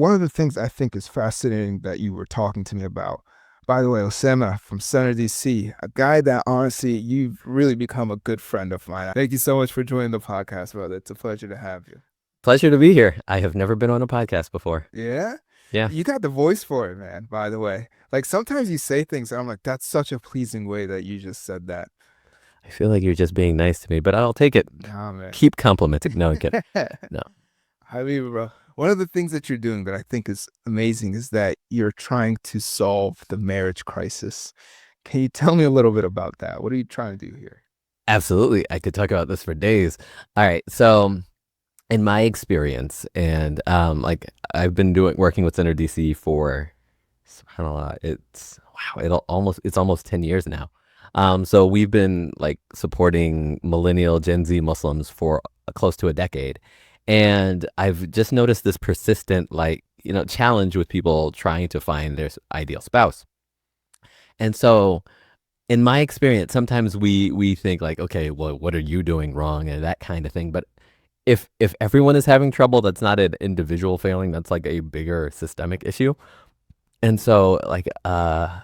One of the things I think is fascinating that you were talking to me about, by the way, Osama from CenterDC, a guy that honestly, you've really become a good friend of mine. Thank you so much for joining the podcast, brother. It's a pleasure to have you. Pleasure to be here. I have never been on a podcast before. Yeah? Yeah, You got the voice for it, man, by the way. Like sometimes you say things and I'm like, that's such a pleasing way that you just said that. I feel like you're just being nice to me, but I'll take it. Nah, man. Keep complimenting. No, I'm kidding. No. I mean, bro, one of the things that you're doing that I think is amazing is that you're trying to solve the marriage crisis. Can you tell me a little bit about that? What are you trying to do here? Absolutely. I could talk about this for days. All right. So, in my experience, and like I've been working with CenterDC for, subhanAllah, it's almost 10 years now. So we've been like supporting millennial Gen Z Muslims for close to a decade. And I've just noticed this persistent, challenge with people trying to find their ideal spouse. And so, in my experience, sometimes we think like, okay, well, what are you doing wrong and that kind of thing. But if everyone is having trouble, that's not an individual failing. That's like a bigger systemic issue. And so, I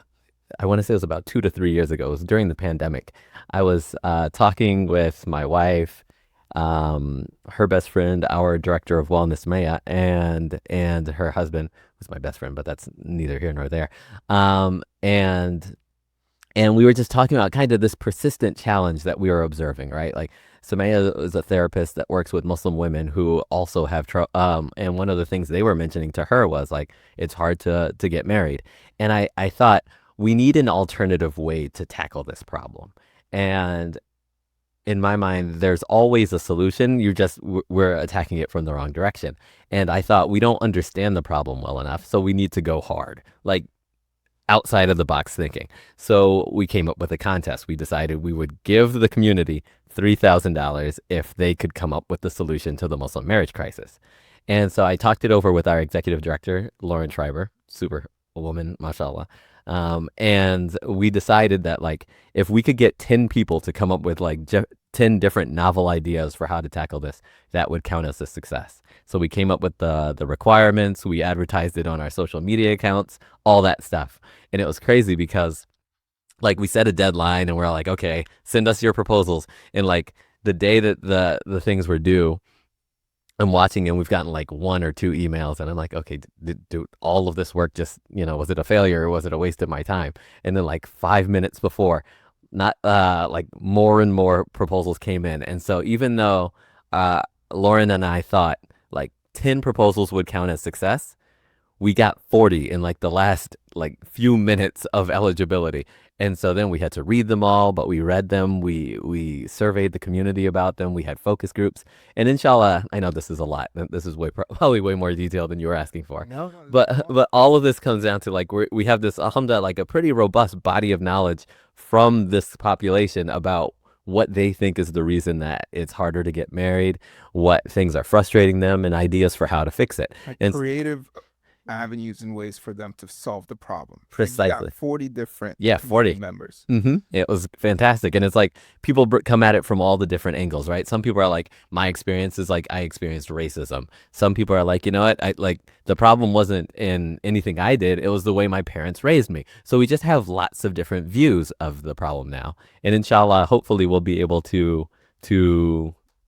want to say it was about 2 to 3 years ago. It was during the pandemic. I was talking with my wife, her best friend, our director of wellness, Maya, and her husband was my best friend, but that's neither here nor there. And we were just talking about kind of this persistent challenge that we were observing, right? Like Samaya is a therapist that works with Muslim women who also have trouble. And one of the things they were mentioning to her was like, it's hard to get married. And I thought we need an alternative way to tackle this problem. And in my mind, there's always a solution. We're attacking it from the wrong direction. And I thought we don't understand the problem well enough, so we need to go hard. Like outside of the box thinking. So we came up with a contest. We decided we would give the community $3,000 if they could come up with the solution to the Muslim marriage crisis. And so I talked it over with our executive director, Lauren Schreiber, super woman, mashallah. And we decided that like if we could get 10 people to come up with like 10 different novel ideas for how to tackle this, that would count as a success. So we came up with the requirements, we advertised it on our social media accounts, all that stuff. And it was crazy because like we set a deadline and we're like, okay, send us your proposals. And like the day that the things were due, I'm watching and we've gotten like 1 or 2 emails and I'm like, okay, do all of this work just, was it a failure or was it a waste of my time? And then like 5 minutes before, not like more and more proposals came in. And so even though Lauren and I thought like 10 proposals would count as success, we got 40 in like the last like few minutes of eligibility. And so then we had to read them all, but we read them. We surveyed the community about them. We had focus groups. And inshallah, I know this is a lot. This is probably way more detail than you were asking for. No, But all of this comes down to like we have this alhamdulillah like a pretty robust body of knowledge from this population about what they think is the reason that it's harder to get married, what things are frustrating them, and ideas for how to fix it. like And creative avenues and ways for them to solve the problem. And you precisely. got 40 different Yeah, community 40. members. It was fantastic. And it's like people come at it from all the different angles, right? Some people are like, my experience is like I experienced racism. Some people are like, you know what? I like the problem wasn't in anything I did. It was the way my parents raised me. So we just have lots of different views of the problem now. And inshallah, hopefully we'll be able to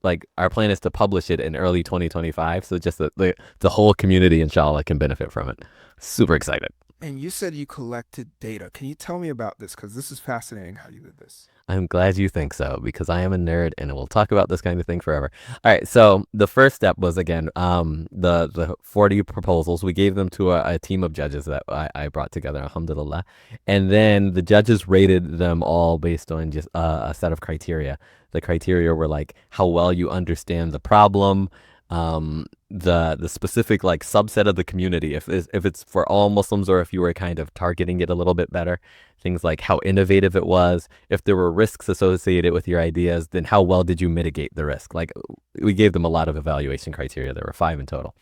like our plan is to publish it in early 2025. So just the whole community, inshallah, can benefit from it. Super excited. And you said you collected data. Can you tell me about this? Because this is fascinating how you did this. I'm glad you think so because I am a nerd and we'll talk about this kind of thing forever. All right, so the first step was again the 40 proposals. We gave them to a team of judges that I brought together, alhamdulillah, and then the judges rated them all based on just a set of criteria. The criteria were like how well you understand the problem, the specific like subset of the community, if it's for all Muslims or if you were kind of targeting it a little bit better. Things like how innovative it was, if there were risks associated with your ideas, then how well did you mitigate the risk? Like we gave them a lot of evaluation criteria. There were 5 in total.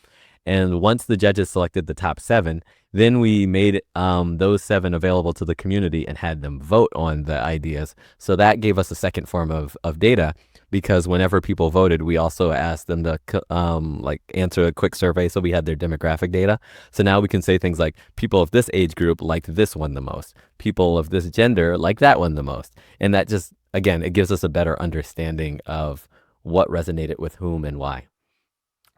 And once the judges selected the top 7, then we made those 7 available to the community and had them vote on the ideas. So that gave us a second form of data because whenever people voted, we also asked them to like answer a quick survey, so we had their demographic data. So now we can say things like people of this age group liked this one the most, people of this gender like that one the most, and that just, again, it gives us a better understanding of what resonated with whom and why.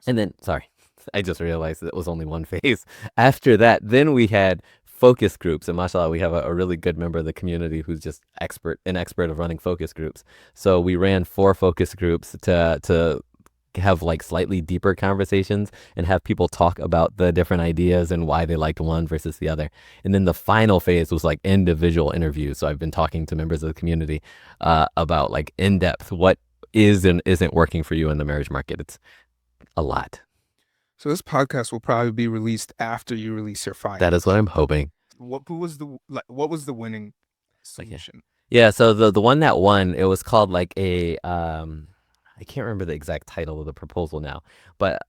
And then, sorry, I just realized that it was only one phase. After that, then we had focus groups, and mashallah, we have a really good member of the community who's just an expert of running focus groups. So we ran 4 focus groups to have like slightly deeper conversations and have people talk about the different ideas and why they liked one versus the other. And then the final phase was like individual interviews. So I've been talking to members of the community about like in depth what is and isn't working for you in the marriage market. It's a lot. So this podcast will probably be released after you release your findings. That is what I'm hoping. What was the winning solution? Yeah, so the one that won, it was called like a I can't remember the exact title of the proposal now, but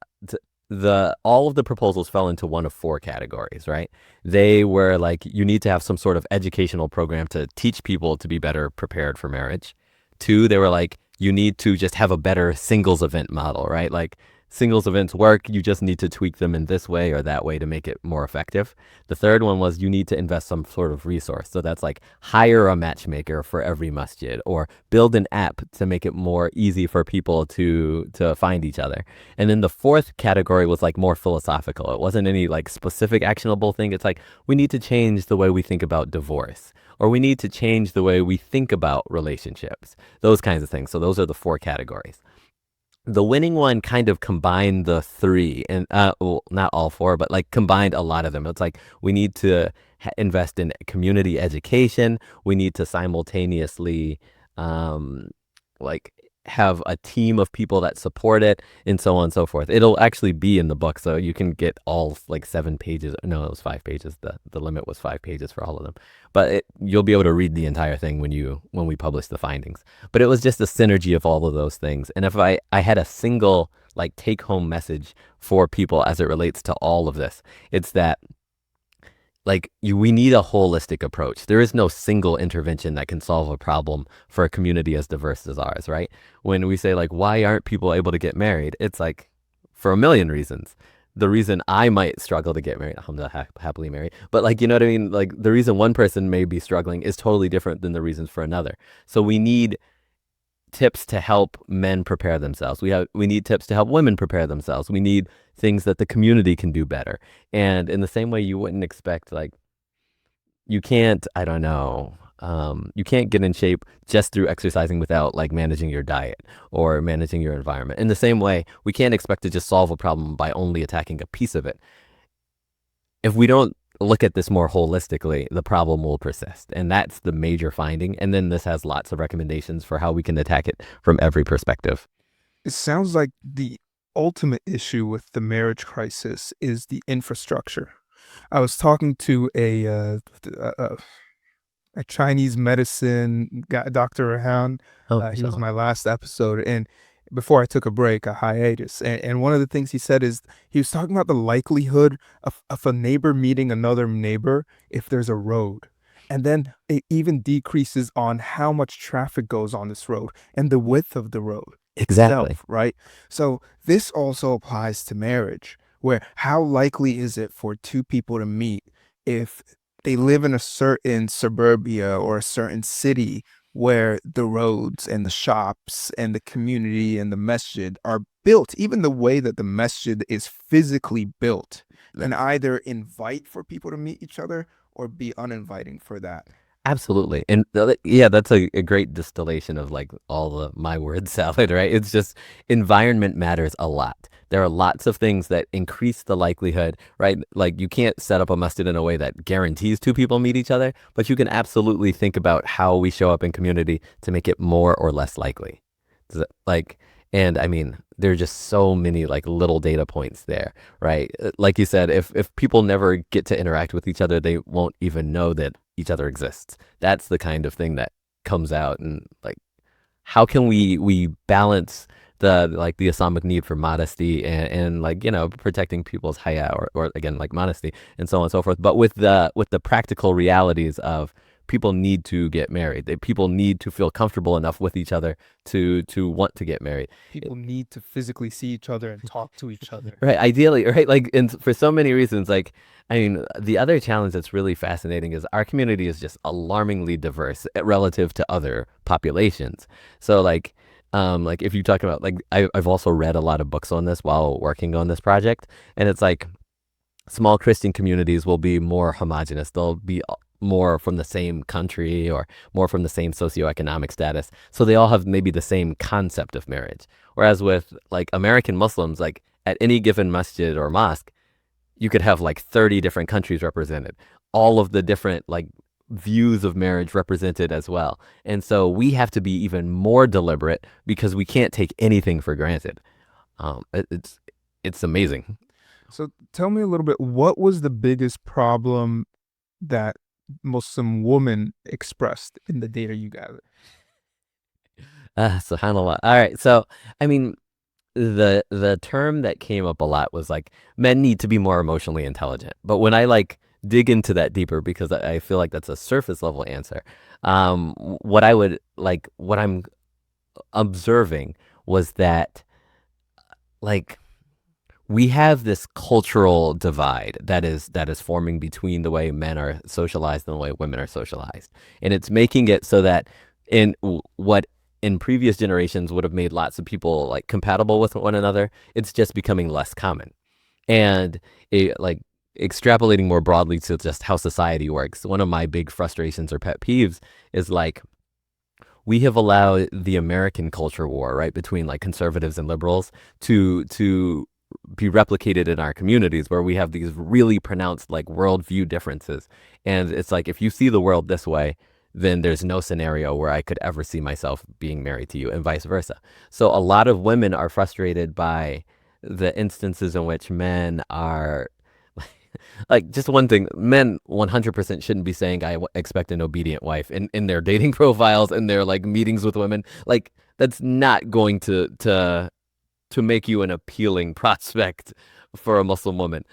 the all of the proposals fell into one of 4 categories, right? They were like, you need to have some sort of educational program to teach people to be better prepared for marriage. 2, they were like, you need to just have a better singles event model, right? Like singles events work, you just need to tweak them in this way or that way to make it more effective. The third one was you need to invest some sort of resource. So that's like hire a matchmaker for every masjid or build an app to make it more easy for people to find each other. And then the 4th category was like more philosophical. It wasn't any like specific actionable thing. It's like we need to change the way we think about divorce, or we need to change the way we think about relationships, those kinds of things. So those are the 4 categories. The winning one kind of combined the 3, and well, not all 4, but like combined a lot of them. It's like we need to invest in community education. We need to simultaneously like have a team of people that support it, and so on and so forth. It'll actually be in the book, so you can get all like 7 pages. No, it was 5 pages. The limit was 5 pages for all of them, but you'll be able to read the entire thing when we publish the findings. But it was just a synergy of all of those things. And if I had a single like take home message for people as it relates to all of this, it's that like we need a holistic approach. There is no single intervention that can solve a problem for a community as diverse as ours, right? When we say like, why aren't people able to get married? It's like for a million reasons. The reason I might struggle to get married, I'm not happily married, but like, you know what I mean? Like the reason one person may be struggling is totally different than the reasons for another. So we need tips to help men prepare themselves. We need tips to help women prepare themselves. We need things that the community can do better. And in the same way, you wouldn't expect like you can't, I don't know, you can't get in shape just through exercising without like managing your diet or managing your environment. In the same way, we can't expect to just solve a problem by only attacking a piece of it. If we don't look at this more holistically, the problem will persist. And that's the major finding. And then this has lots of recommendations for how we can attack it from every perspective. It sounds like the ultimate issue with the marriage crisis is the infrastructure. I was talking to a Chinese medicine guy, Dr. Han. He was my last episode, and before I took a break, a hiatus, and one of the things he said is he was talking about the likelihood of a neighbor meeting another neighbor if there's a road. And then it even decreases on how much traffic goes on this road and the width of the road. Exactly. Itself, right? So this also applies to marriage, where how likely is it for 2 people to meet if they live in a certain suburbia or a certain city where the roads and the shops and the community and the masjid are built, even the way that the masjid is physically built, and either invite for people to meet each other or be uninviting for that. Absolutely. And yeah, that's a great distillation of like all the my word salad, right? It's just environment matters a lot. There are lots of things that increase the likelihood, right? Like you can't set up a masjid in a way that guarantees 2 people meet each other, but you can absolutely think about how we show up in community to make it more or less likely. Like, and I mean, there are just so many like little data points there, right? Like you said, if people never get to interact with each other, they won't even know that each other exists. That's the kind of thing that comes out. And like, how can we balance the Islamic need for modesty and like, you know, protecting people's haya or again like modesty and so on and so forth, but with the practical realities of people need to get married. People need to feel comfortable enough with each other to want to get married. People need to physically see each other and talk to each other. Right, ideally, right? Like, and for so many reasons, like, I mean, the other challenge that's really fascinating is our community is just alarmingly diverse relative to other populations. So, like if you talk about, like, I've also read a lot of books on this while working on this project, and it's like small Christian communities will be more homogenous. They'll be more from the same country or more from the same socioeconomic status. So they all have maybe the same concept of marriage. Whereas with like American Muslims, like at any given masjid or mosque, you could have like 30 different countries represented, all of the different like views of marriage represented as well. And so we have to be even more deliberate because we can't take anything for granted. It's amazing. So tell me a little bit, what was the biggest problem that Muslim women expressed in the data you gathered? SubhanAllah. All right. So, I mean, the term that came up a lot was like men need to be more emotionally intelligent. But when I like dig into that deeper, because I feel like that's a surface level answer, what I would like, what I'm observing was that like we have this cultural divide that is forming between the way men are socialized and the way women are socialized, and it's making it so that in what in previous generations would have made lots of people like compatible with one another, it's just becoming less common. And like extrapolating more broadly to just how society works, one of my big frustrations or pet peeves is like we have allowed the American culture war, right, between like conservatives and liberals to be replicated in our communities where we have these really pronounced like worldview differences. And it's like if you see the world this way, then there's no scenario where I could ever see myself being married to you, and vice versa. So a lot of women are frustrated by the instances in which men are like just one thing, men 100% shouldn't be saying I expect an obedient wife in their dating profiles and their like meetings with women. Like that's not going to make you an appealing prospect for a Muslim woman.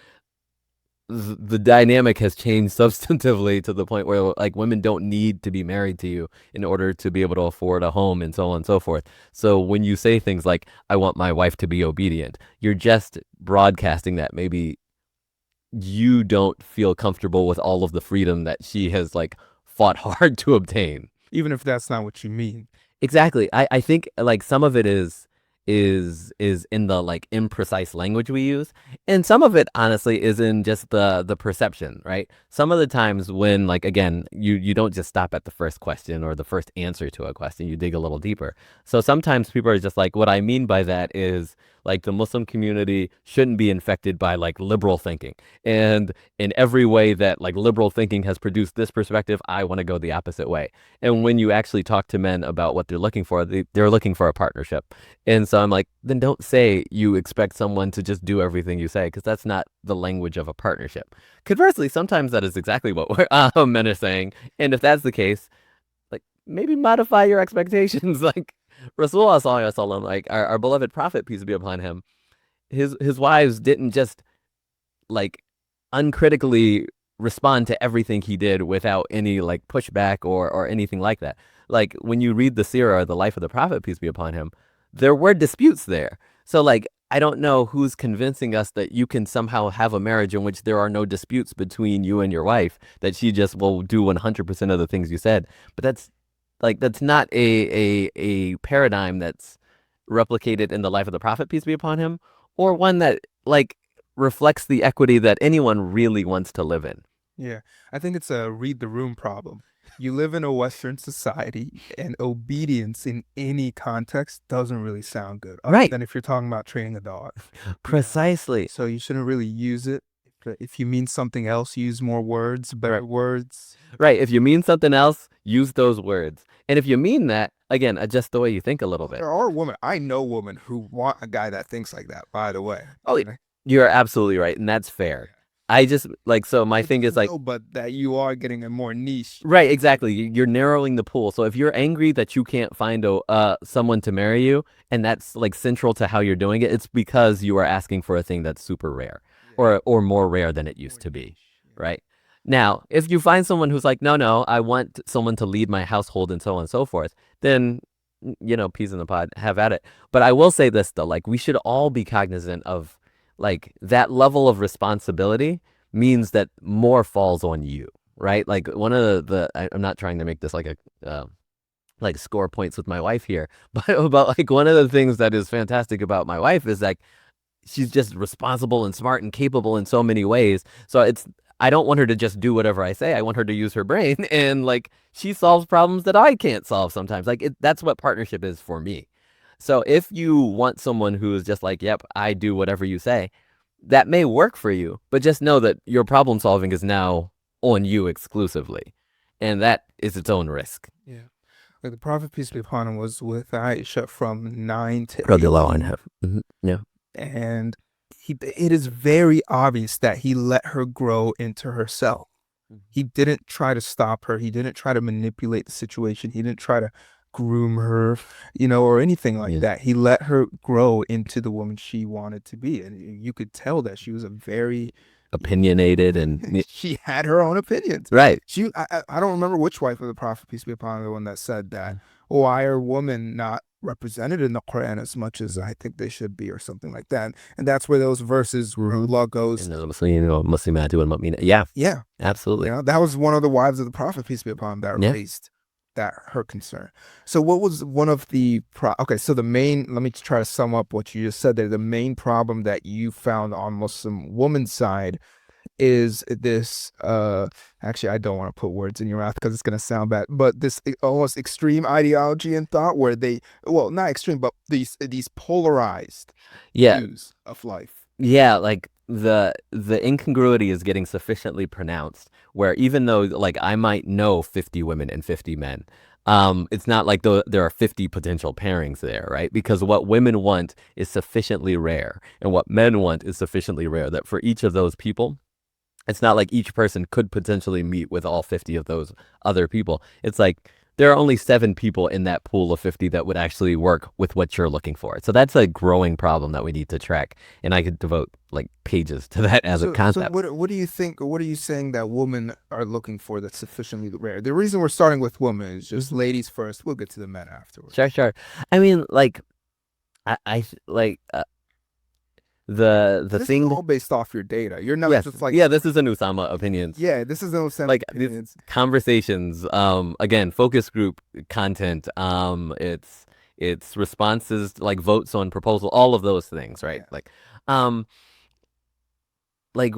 The dynamic has changed substantively to the point where like women don't need to be married to you in order to be able to afford a home and so on and so forth. So when you say things like I want my wife to be obedient, you're just broadcasting that maybe you don't feel comfortable with all of the freedom that she has like fought hard to obtain. Even if that's not what you mean. Exactly. I think like some of it is in the like imprecise language we use, and some of it honestly is in just the perception, right? Some of the times when like again you don't just stop at the first question or the first answer to a question, you dig a little deeper. So sometimes people are just like, what I mean by that is like the Muslim community shouldn't be infected by like liberal thinking, and in every way that like liberal thinking has produced this perspective, I want to go the opposite way. And when you actually talk to men about what they're looking for, they're looking for a partnership. And so I'm like, then don't say you expect someone to just do everything you say, because that's not the language of a partnership. Conversely, sometimes that is exactly what men are saying. And if that's the case, like maybe modify your expectations. Like Rasulullah Sallallahu Alaihi Wasallam, like our beloved prophet, peace be upon him, his wives didn't just like uncritically respond to everything he did without any like pushback or anything like that. Like when you read the seerah, the life of the prophet, peace be upon him, there were disputes there. So like I don't know who's convincing us that you can somehow have a marriage in which there are no disputes between you and your wife, that she just will do 100% of the things you said. But that's not a paradigm that's replicated in the life of the prophet, peace be upon him, or one that like reflects the equity that anyone really wants to live in. Yeah, I think it's a read the room problem. You live in a Western society, and obedience in any context doesn't really sound good, other Right. than if you're talking about training a dog. Precisely. So you shouldn't really use it. If you mean something else, use more words, better words. Right. If you mean something else, use those words. And if you mean that, again, adjust the way you think a little bit. There are women, I know women who want a guy that thinks like that, by the way. Oh, you're absolutely right. And that's fair. I just like, so my thing is like, No, but that you are getting a more niche. right, exactly. You're narrowing the pool. So if you're angry that you can't find someone to marry you, and that's like central to how you're doing it, it's because you are asking for a thing that's super rare, or more rare than it used to be, right? Now, if you find someone who's like, no, I want someone to lead my household and so on and so forth, then, peas in the pod, have at it. But I will say this, though, like, we should all be cognizant of, like, that level of responsibility means that more falls on you, right? Like, one of I'm not trying to make this like like score points with my wife here, but like one of the things that is fantastic about my wife is like she's just responsible and smart and capable in so many ways. So I don't want her to just do whatever I say. I want her to use her brain and like she solves problems that I can't solve sometimes. Like that's what partnership is for me. So if you want someone who is just like, yep, I do whatever you say, that may work for you, but just know that your problem solving is now on you exclusively. And that is its own risk. Yeah. Like the Prophet, peace be upon him, was with Aisha from 9 to Radiallahu 18. anha. Yeah. And it is very obvious that he let her grow into herself. He didn't try to stop her. He didn't try to manipulate the situation. He didn't try to groom her, or anything like Yeah. that. He let her grow into the woman she wanted to be. And you could tell that she was a very Opinionated and she had her own opinions. right. I don't remember which wife of the Prophet, peace be upon him, the one that said that, why are women not represented in the Quran as much as I think they should be, or something like that. And that's where those verses where Allah goes, Yeah, yeah, absolutely. that was one of the wives of the Prophet, peace be upon him, that Yeah. raised that her concern. So what was one of the okay, so the main, let me try to sum up what you just said there. The main problem that you found on Muslim woman's side is this actually, I don't want to put words in your mouth because it's going to sound bad, but this almost extreme ideology and thought where they, well, not extreme, but these polarized Yeah. views of life. Yeah, like the incongruity is getting sufficiently pronounced where even though like I might know 50 women and 50 men, it's not like there are 50 potential pairings there, right? Because what women want is sufficiently rare and what men want is sufficiently rare that for each of those people, it's not like each person could potentially meet with all 50 of those other people. It's like there are only 7 people in that pool of 50 that would actually work with what you're looking for. So that's a growing problem that we need to track. And I could devote like pages to that as a concept. So what do you think, or what are you saying that women are looking for that's sufficiently rare? The reason we're starting with women is just ladies first. We'll get to the men afterwards. Sure. I mean, like, I like the this thing is all based off your data. You're not yes, just like, yeah, this is an Usama opinions. yeah, this is no sense Like opinions. conversations, again, focus group content, it's responses like votes on proposal, all of those things, right? Yeah. Um, like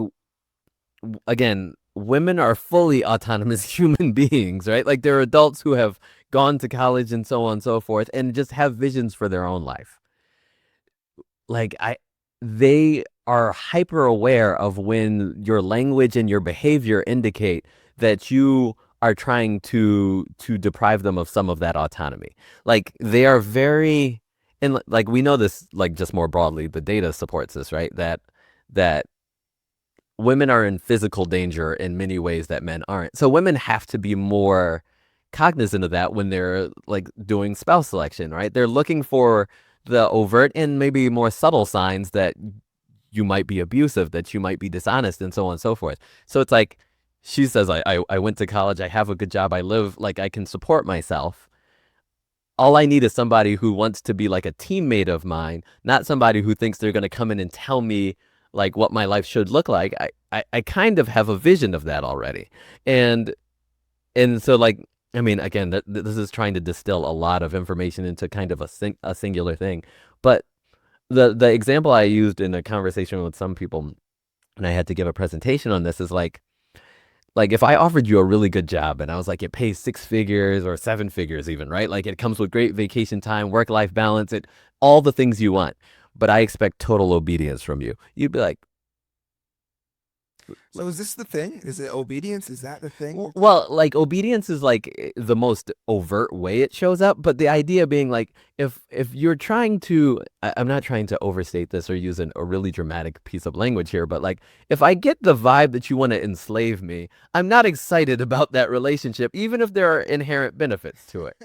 again, women are fully autonomous human beings, right? Like they're adults who have gone to college and so on and so forth, and just have visions for their own life. Like they are hyper aware of when your language and your behavior indicate that you are trying to deprive them of some of that autonomy. Like they are very, and like we know this, like just more broadly, the data supports this, right? That women are in physical danger in many ways that men aren't. So women have to be more cognizant of that when they're like doing spouse selection, right? They're looking for the overt and maybe more subtle signs that you might be abusive, that you might be dishonest, and so on and so forth. So it's like she says, I went to college, I have a good job, I live, like I can support myself. All I need is somebody who wants to be like a teammate of mine, not somebody who thinks they're going to come in and tell me like what my life should look like. I kind of have a vision of that already. And so like, I mean, again, this is trying to distill a lot of information into kind of a singular thing. But the example I used in a conversation with some people, and I had to give a presentation on this, is like if I offered you a really good job and I was like, it pays 6 figures or 7 figures even, right? Like it comes with great vacation time, work-life balance, all the things you want, but I expect total obedience from you. You'd be like, So is this the thing? Is it obedience? Is that the thing? well, like obedience is like the most overt way it shows up, but the idea being like if you're trying to, I'm not trying to overstate this or use a really dramatic piece of language here, but like if I get the vibe that you want to enslave me, I'm not excited about that relationship, even if there are inherent benefits to it.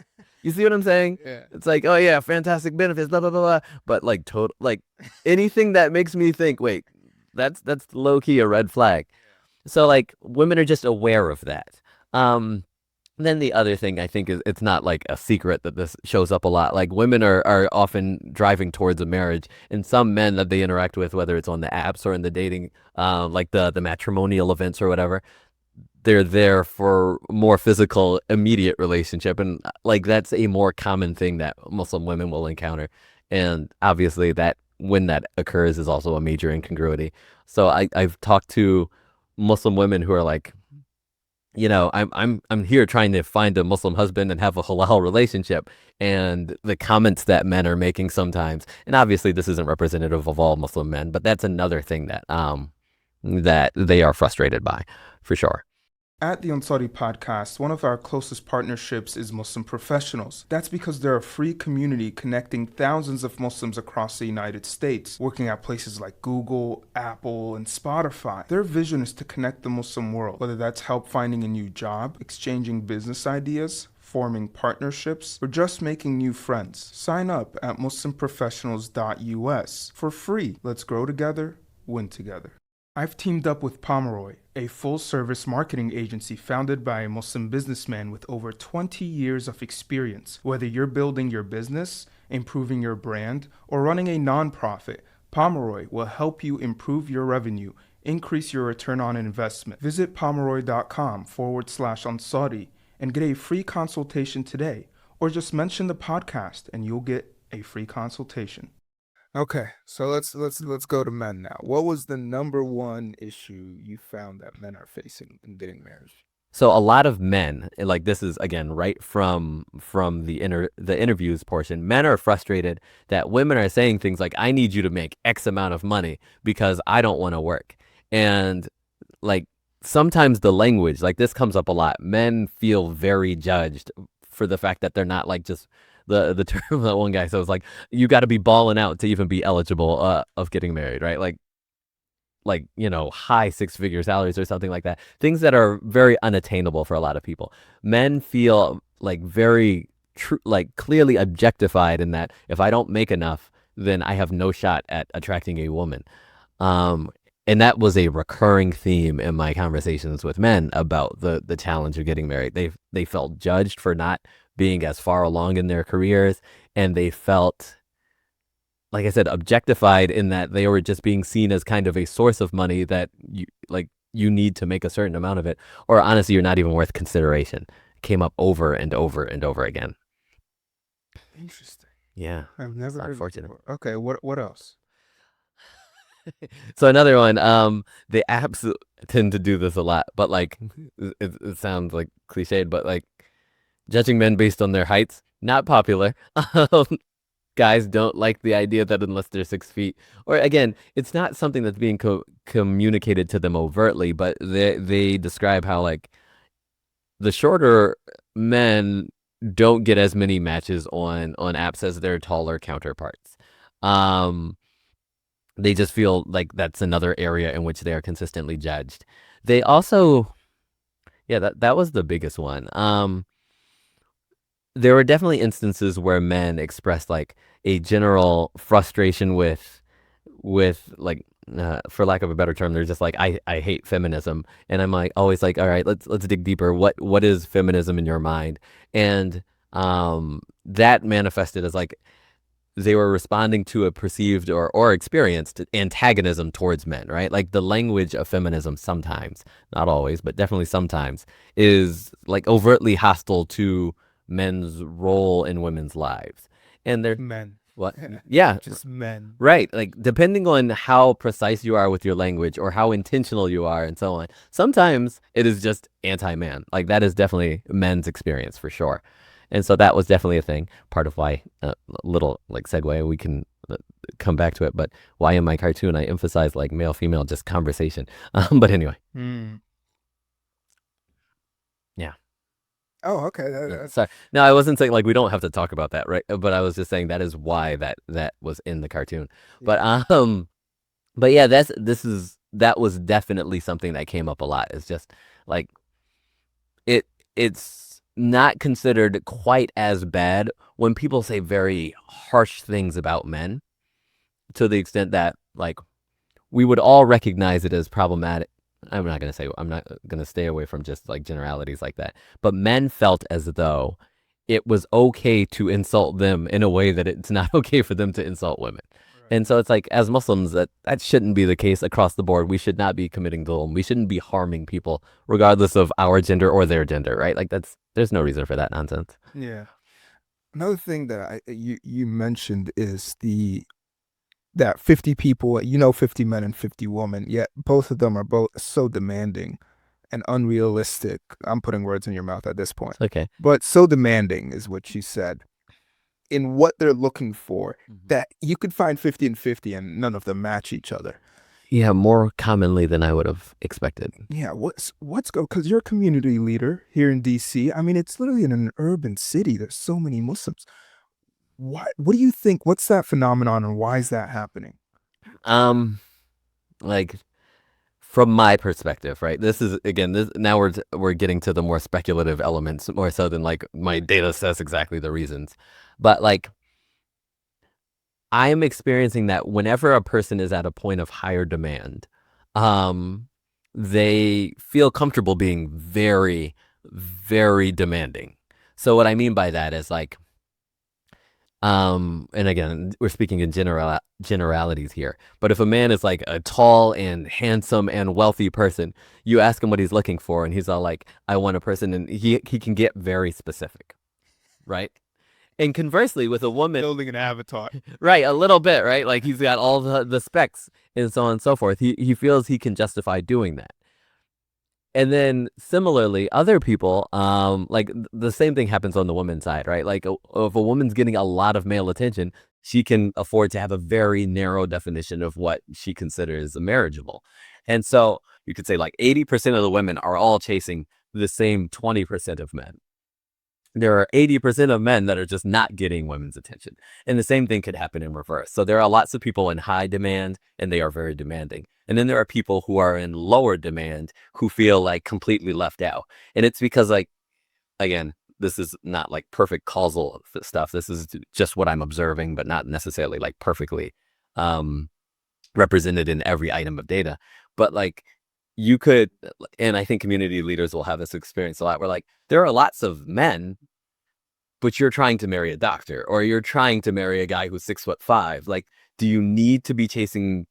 You see what I'm saying? Yeah. It's like, oh yeah, fantastic benefits, blah blah blah, blah. But like total, like anything that makes me think, wait, that's low key a red flag. So like women are just aware of that. Um, then the other thing I think is it's not like a secret that this shows up a lot. Like women are often driving towards a marriage, and some men that they interact with, whether it's on the apps or in the dating, like the matrimonial events or whatever, they're there for more physical, immediate relationship, and like that's a more common thing that Muslim women will encounter, and obviously that when that occurs is also a major incongruity. So I've talked to Muslim women who are like, I'm here trying to find a Muslim husband and have a halal relationship, and the comments that men are making sometimes, and obviously this isn't representative of all Muslim men, but that's another thing that they are frustrated by, for sure. At the Ansari podcast, one of our closest partnerships is Muslim Professionals. That's because they're a free community connecting thousands of Muslims across the United States, working at places like Google, Apple, and Spotify. Their vision is to connect the Muslim world, whether that's help finding a new job, exchanging business ideas, forming partnerships, or just making new friends. Sign up at muslimprofessionals.us for free. Let's grow together, win together. I've teamed up with Pomeroy, a full-service marketing agency founded by a Muslim businessman with over 20 years of experience. Whether you're building your business, improving your brand, or running a nonprofit, Pomeroy will help you improve your revenue, increase your return on investment. Visit pomeroy.com/Ansari and get a free consultation today, or just mention the podcast and you'll get a free consultation. Okay, so let's go to men now. What was the number one issue you found that men are facing in getting married? So a lot of men, and like this is again right from the interviews portion, men are frustrated that women are saying things like, "I need you to make X amount of money because I don't want to work," and like sometimes the language, like this comes up a lot. Men feel very judged for the fact that they're not like just the term that one guy said was like, you got to be balling out to even be eligible of getting married, right? Like high six-figure salaries or something like that, things that are very unattainable for a lot of people. Men feel like very like clearly objectified in that if I don't make enough, then I have no shot at attracting a woman. um and that was a recurring theme in my conversations with men about the challenge of getting married. They felt judged for not being as far along in their careers, and they felt, like I said, objectified in that they were just being seen as kind of a source of money that you need to make a certain amount of it, or honestly, you're not even worth consideration. It came up over and over and over again. Interesting. Yeah, I've never heard unfortunate. before. Okay, what else? So another one, the apps tend to do this a lot, but like it sounds like cliched, but like judging men based on their heights, not popular. Guys don't like the idea that unless they're 6 feet, or again, it's not something that's being communicated to them overtly, but they describe how like the shorter men don't get as many matches on apps as their taller counterparts. Um, they just feel like that's another area in which they are consistently judged. They also, yeah, that was the biggest one. There were definitely instances where men expressed like a general frustration with like for lack of a better term, they're just like, I hate feminism, and I'm like always like, all right, let's dig deeper. What is feminism in your mind? And that manifested as like they were responding to a perceived or experienced antagonism towards men, right? Like the language of feminism sometimes, not always, but definitely sometimes, is like overtly hostile to men's role in women's lives. And they're Men. what? Yeah, Just men. right. Like depending on how precise you are with your language or how intentional you are and so on, sometimes it is just anti-man. Like that is definitely men's experience for sure. And so that was definitely a thing. Part of why, little like segue, we can come back to it. But why in my cartoon I emphasize like male female just conversation. But anyway, yeah. Oh, okay. Sorry. No, I wasn't saying like we don't have to talk about that, right? But I was just saying that is why that was in the cartoon. But but yeah, that was definitely something that came up a lot. It's just like it's not considered quite as bad when people say very harsh things about men, to the extent that like we would all recognize it as problematic. I'm not gonna say I'm not gonna stay away from just like generalities like that. But men felt as though it was okay to insult them in a way that it's not okay for them to insult women. Right. And so it's like as Muslims that shouldn't be the case across the board. We should not be committing dhulm. We shouldn't be harming people regardless of our gender or their gender, right? Like there's no reason for that nonsense. Yeah. Another thing that you mentioned is that 50 people, 50 men and 50 women, yet both of them are both so demanding and unrealistic. I'm putting words in your mouth at this point. It's okay. But so demanding is what she said in what they're looking for that you could find 50 and 50 and none of them match each other. Yeah, more commonly than I would have expected. Yeah, what's go because you're a community leader here in DC. I mean, it's literally in an urban city. There's so many Muslims. What do you think? What's that phenomenon and why is that happening? Like from my perspective, right? This is again, this now we're getting to the more speculative elements more so than like my data says exactly the reasons. But like I am experiencing that whenever a person is at a point of higher demand, um, they feel comfortable being very, very demanding. So what I mean by that is like, and again, we're speaking in generalities here. But if a man is like a tall and handsome and wealthy person, you ask him what he's looking for, and he's all like, "I want a person," and he can get very specific, right? And conversely, with a woman, Building an avatar. right, a little bit, right? Like he's got all the specs and so on and so forth. He feels he can justify doing that. And then similarly, other people, like the same thing happens on the woman's side, right? Like if a woman's getting a lot of male attention, she can afford to have a very narrow definition of what she considers marriageable. And so you could say like 80% of the women are all chasing the same 20% of men. There are 80% of men that are just not getting women's attention. And the same thing could happen in reverse. So there are lots of people in high demand and they are very demanding. And then there are people who are in lower demand who feel like completely left out. And it's because like, again, this is not like perfect causal stuff. This is just what I'm observing, but not necessarily like perfectly represented in every item of data. But like you could, and I think community leaders will have this experience a lot where like there are lots of men, but you're trying to marry a doctor or you're trying to marry a guy who's 6'5". Like, do you need to be chasing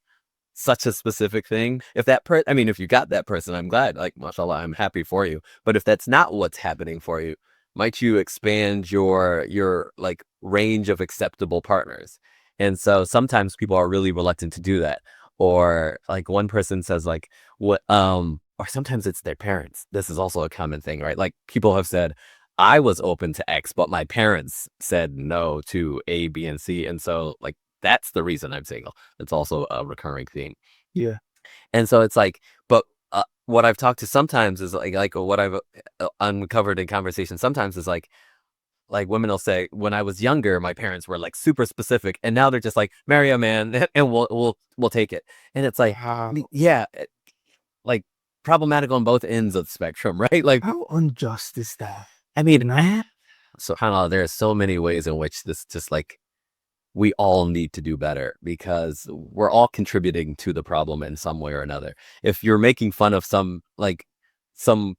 such a specific thing? If that I mean, if you got that person, I'm glad, like, mashallah, I'm happy for you. But if that's not what's happening for you, might you expand your like range of acceptable partners? And so sometimes people are really reluctant to do that. Or like one person says like or sometimes it's their parents. This is also a common thing, right? Like people have said, I was open to X, but my parents said no to A, B, and C. And so like that's the reason I'm single. It's also a recurring theme. Yeah. And so it's like, but what I've talked to sometimes is like what I've uncovered in conversation sometimes is like women will say, when I was younger, my parents were like super specific, and now they're just like, marry a man, and we'll take it. And it's like, Wow. yeah, like problematic on both ends of the spectrum, right? Like, How unjust is that? I mean, so subhanAllah, there are so many ways in which this just like we all need to do better because we're all contributing to the problem in some way or another. If you're making fun of some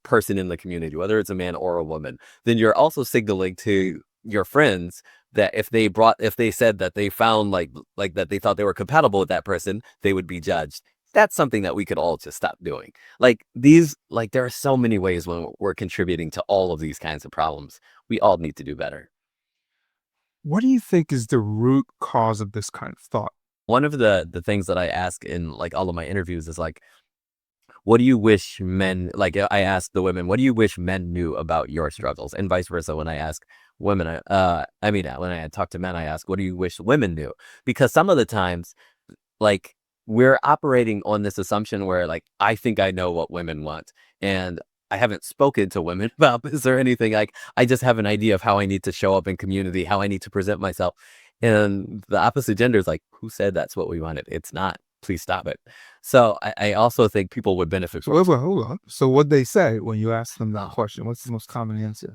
person in the community, whether it's a man or a woman, then you're also signaling to your friends that if they said that they found like that they thought they were compatible with that person, they would be judged. That's something that we could all just stop doing. Like there are so many ways when we're contributing to all of these kinds of problems. We all need to do better. What do you think is the root cause of this kind of thought? One of the things that I ask in like all of my interviews is like, what do you wish men, like I ask the women, what do you wish men knew about your struggles? And vice versa. When I ask women, when I talk to men, I ask, what do you wish women knew? Because some of the times, like we're operating on this assumption where like, I think I know what women want. And I haven't spoken to women about this or anything. Like I just have an idea of how I need to show up in community, how I need to present myself. And the opposite gender is like, who said that's what we wanted? It's not. Please stop it. So I also think people would benefit So from hold on. So what they say when you ask them that question? What's the most common answer?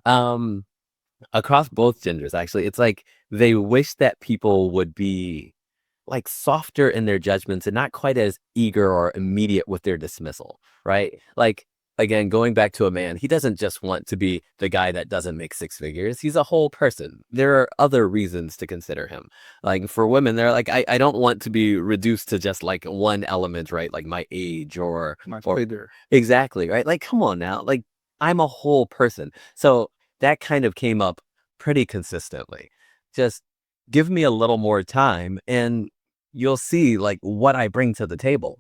across both genders, actually. It's like they wish that people would be like softer in their judgments and not quite as eager or immediate with their dismissal, right? Like, again, going back to a man, he doesn't just want to be the guy that doesn't make six figures. He's a whole person. There are other reasons to consider him. Like for women, they're like, I don't want to be reduced to just like one element, right? Like my age My or Twitter. exactly, right? Like, come on now. Like I'm a whole person. So that kind of came up pretty consistently. Just give me a little more time and you'll see like what I bring to the table.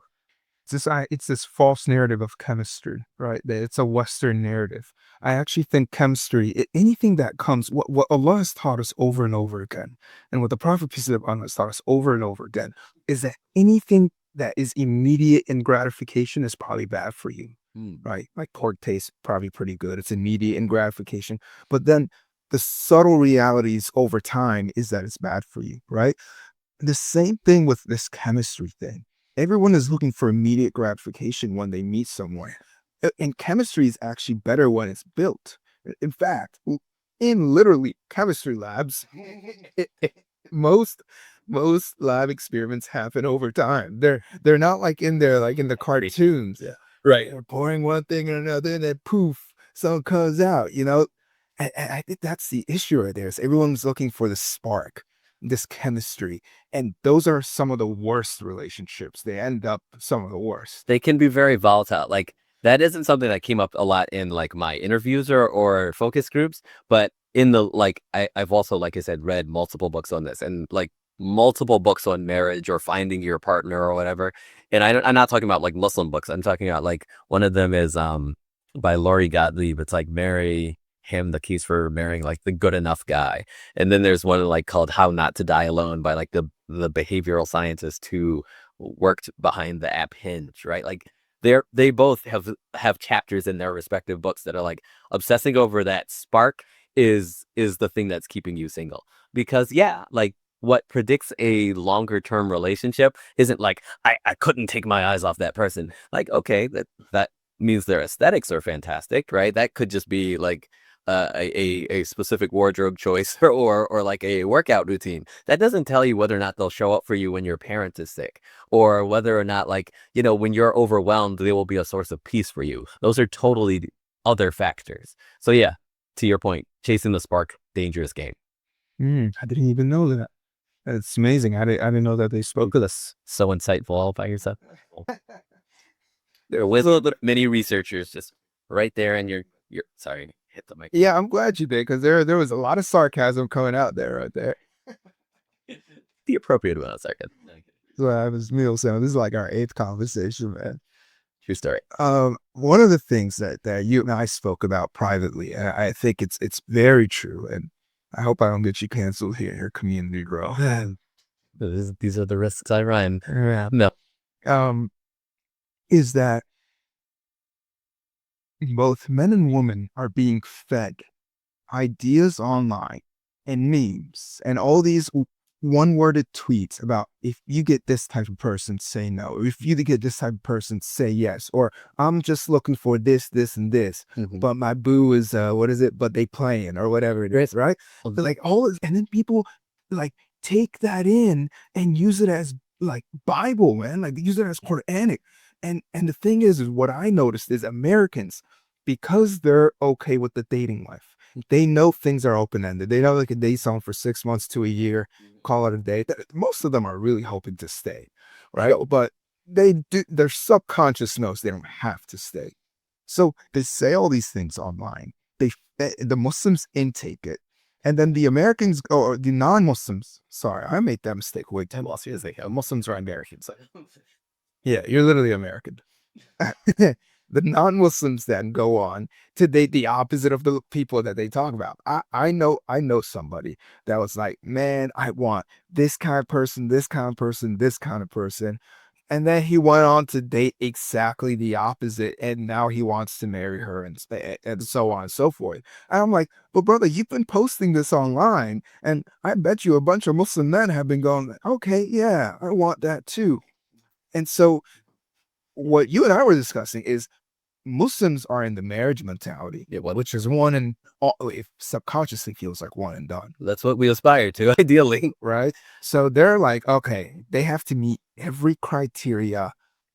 It's this false narrative of chemistry, right? That it's a Western narrative. I actually think chemistry, anything that comes, what Allah has taught us over and over again, and what the Prophet peace be upon him has taught us over and over again, is that anything that is immediate in gratification is probably bad for you, Mm. right? Like pork tastes probably pretty good. It's immediate in gratification, but then the subtle realities over time is that it's bad for you, right? The same thing with this chemistry thing. Everyone is looking for immediate gratification when they meet someone. And chemistry is actually better when it's built. In fact, in literally chemistry labs, most most lab experiments happen over time. They're not like in there like in the cartoons. Yeah. Right. They're pouring one thing or another, and then poof, something comes out, you know? And I think that's the issue right there. Is everyone's looking for the spark, this chemistry. And those are some of the worst relationships. They end up some of the worst. They can be very volatile. Like that isn't something that came up a lot in like my interviews or focus groups, but in the like I've also, like I said, read multiple books on this and like multiple books on marriage or finding your partner or whatever. And I'm not talking about like Muslim books. I'm talking about like one of them is by Laurie Gottlieb. It's like marry him, the keys for marrying like the good enough guy. And then there's one like called How Not to Die Alone by like the behavioral scientist who worked behind the app Hinge, right? Like they both have chapters in their respective books that are like obsessing over that spark is the thing that's keeping you single. Because yeah, like what predicts a longer term relationship isn't like I couldn't take my eyes off that person. Like, okay, that means their aesthetics are fantastic, right? That could just be like a specific wardrobe choice or like a workout routine. That doesn't tell you whether or not they'll show up for you when your parent is sick or whether or not like, you know, when you're overwhelmed, they will be a source of peace for you. Those are totally other factors. So yeah, to your point, chasing the spark, dangerous game. I didn't even know that. It's amazing. I didn't know that they spoke of this. So insightful all by yourself. There was many researchers just right there in your sorry, hit the mic. Yeah, I'm glad you did because there was a lot of sarcasm coming out there right there. The appropriate amount of second. So I was meal saying this is like our eighth conversation, man. True story. One of the things that you and I spoke about privately, and I think it's very true, and I hope I don't get you canceled here in your community, bro. These are the risks I run. Yeah. No. Is that both men and women are being fed ideas online and memes and all these one-worded tweets about if you get this type of person, say no. If you get this type of person, say yes. Or I'm just looking for this, this, and this. Mhm. But my boo is what is it? But they playing or whatever it is, right? Mhm. But like all this, and then people like take that in and use it as like Bible, man. Like use it as Quranic. And the thing is what I noticed is Americans, because they're okay with the dating life, they know things are open-ended. They know they can date someone for 6 months to a year, call it a day. Most of them are really hoping to stay, right? But their subconscious knows they don't have to stay. So they say all these things online. The Muslims intake it. And then the Americans, or the non-Muslims, sorry, I made that mistake way too much. Muslims are Americans. Yeah, you're literally American. The non-Muslims then go on to date the opposite of the people that they talk about. I know somebody that was like, man, I want this kind of person, this kind of person, this kind of person. And then he went on to date exactly the opposite. And now he wants to marry her and so on and so forth. And I'm like, but brother, you've been posting this online. And I bet you a bunch of Muslim men have been going, okay, yeah, I want that too. And so what you and I were discussing is Muslims are in the marriage mentality, Yeah, well, which is one and all, it subconsciously feels like one and done, that's what we aspire to, ideally. right? So they're like, okay, they have to meet every criteria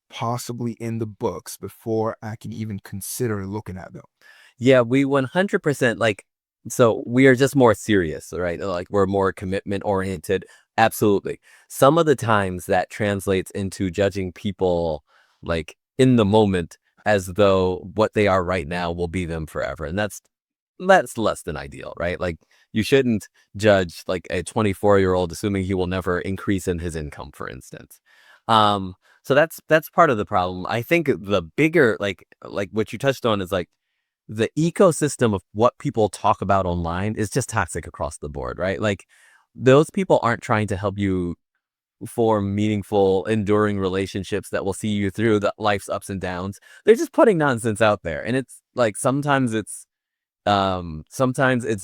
possibly in the books before I can even consider looking at them. Yeah, we 100% like, so we are just more serious, right? Like we're more commitment oriented. Absolutely. Some of the times that translates into judging people like in the moment as though what they are right now will be them forever. And that's less than ideal, right? Like you shouldn't judge like a 24-year-old assuming he will never increase in his income, for instance. So that's part of the problem. I think the bigger like what you touched on is like the ecosystem of what people talk about online is just toxic across the board, right? Like those people aren't trying to help you form meaningful, enduring relationships that will see you through the life's ups and downs. They're just putting nonsense out there. And it's like sometimes it's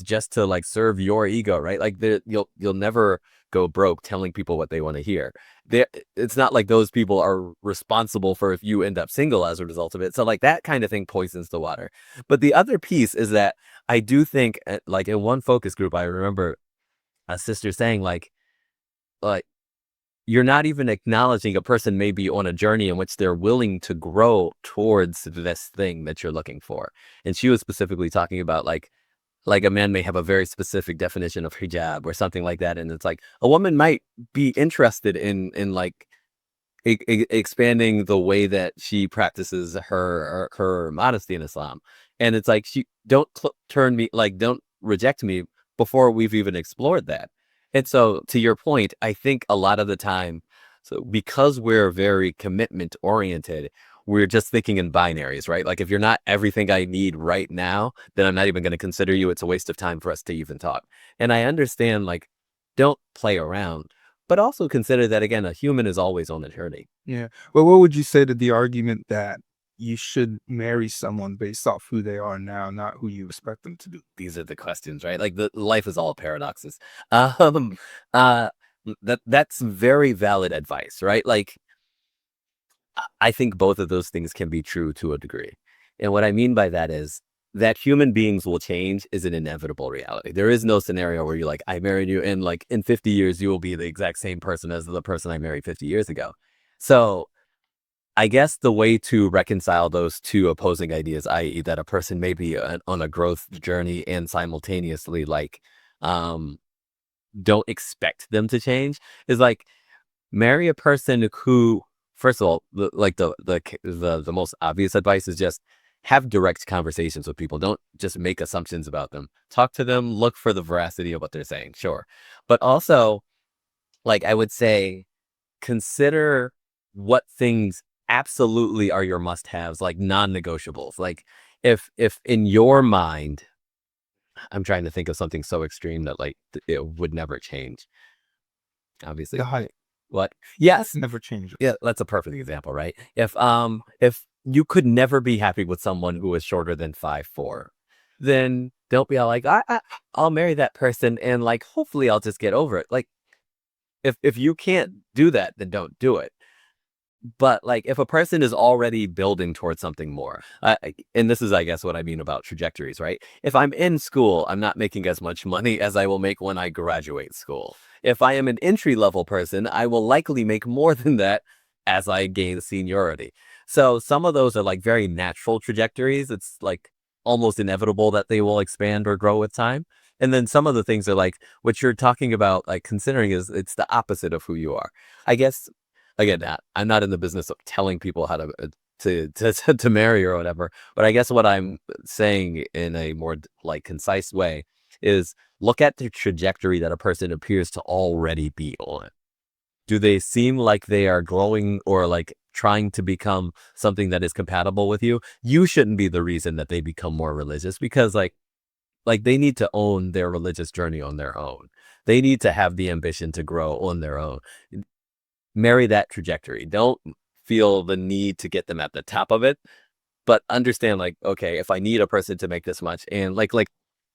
just to like serve your ego, right? Like you'll never go broke telling people what they want to hear. There, it's not like those people are responsible for if you end up single as a result of it. So like that kind of thing poisons the water. But the other piece is that I do think like in one focus group I remember a sister saying like you're not even acknowledging a person may be on a journey in which they're willing to grow towards this thing that you're looking for. And she was specifically talking about like a man may have a very specific definition of hijab or something like that. And it's like a woman might be interested in like expanding the way that she practices her modesty in Islam. And it's like she don't turn me like don't reject me before we've even explored that. And so to your point, I think a lot of the time, so because we're very commitment oriented, we're just thinking in binaries, right? Like if you're not everything I need right now, then I'm not even going to consider you. It's a waste of time for us to even talk. And I understand like don't play around, but also consider that again, a human is always on a journey. Yeah. Well, what would you say to the argument that you should marry someone based off who they are now, not who you expect them to do? These are the questions, right? Like the life is all paradoxes. Um, uh, that's very valid advice, right? Like I think both of those things can be true to a degree. And what I mean by that is that human beings will change is an inevitable reality. There is no scenario where you're like, I married you and like in 50 years, you will be the exact same person as the person I married 50 years ago. So I guess the way to reconcile those two opposing ideas, i.e., that a person may be on a growth journey and simultaneously like um, don't expect them to change, is like marry a person who, first of all, the most obvious advice is just have direct conversations with people. Don't just make assumptions about them. Talk to them. Look for the veracity of what they're saying. Sure, but also like I would say consider what things absolutely are your must-haves, like non-negotiables. Like if in your mind, I'm trying to think of something so extreme that like it would never change. The Obviously, height. what? That's Yes, never changes. yeah, that's a perfect example, right? If you could never be happy with someone who is shorter than 5'4", then don't be all like I'll marry that person and like hopefully I'll just get over it. Like if you can't do that, then don't do it. But like if a person is already building towards something more, and this is, I guess, what I mean about trajectories, right? If I'm in school, I'm not making as much money as I will make when I graduate school. If I am an entry level person, I will likely make more than that as I gain seniority. So some of those are like very natural trajectories. It's like almost inevitable that they will expand or grow with time. And then some of the things are like what you're talking about, like considering is it's the opposite of who you are. I guess again, I'm not in the business of telling people how to marry or whatever. But I guess what I'm saying in a more like concise way is look at the trajectory that a person appears to already be on. Do they seem like they are growing or like trying to become something that is compatible with you? You shouldn't be the reason that they become more religious because like they need to own their religious journey on their own. They need to have the ambition to grow on their own. Marry that trajectory. Don't feel the need to get them at the top of it, but understand like, okay, if I need a person to make this much and like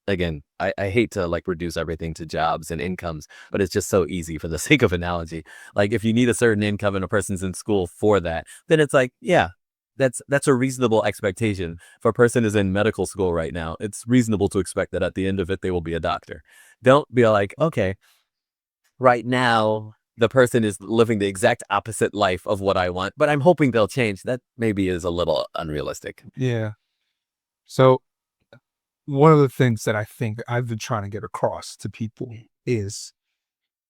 again, I hate to like reduce everything to jobs and incomes, but it's just so easy for the sake of analogy. Like if you need a certain income and a person's in school for that, then it's like, yeah, that's a reasonable expectation. If a person is in medical school right now, it's reasonable to expect that at the end of it they will be a doctor. Don't be like, okay, right now the person is living the exact opposite life of what I want, but I'm hoping they'll change. That maybe is a little unrealistic. Yeah. So one of the things that I think I've been trying to get across to people is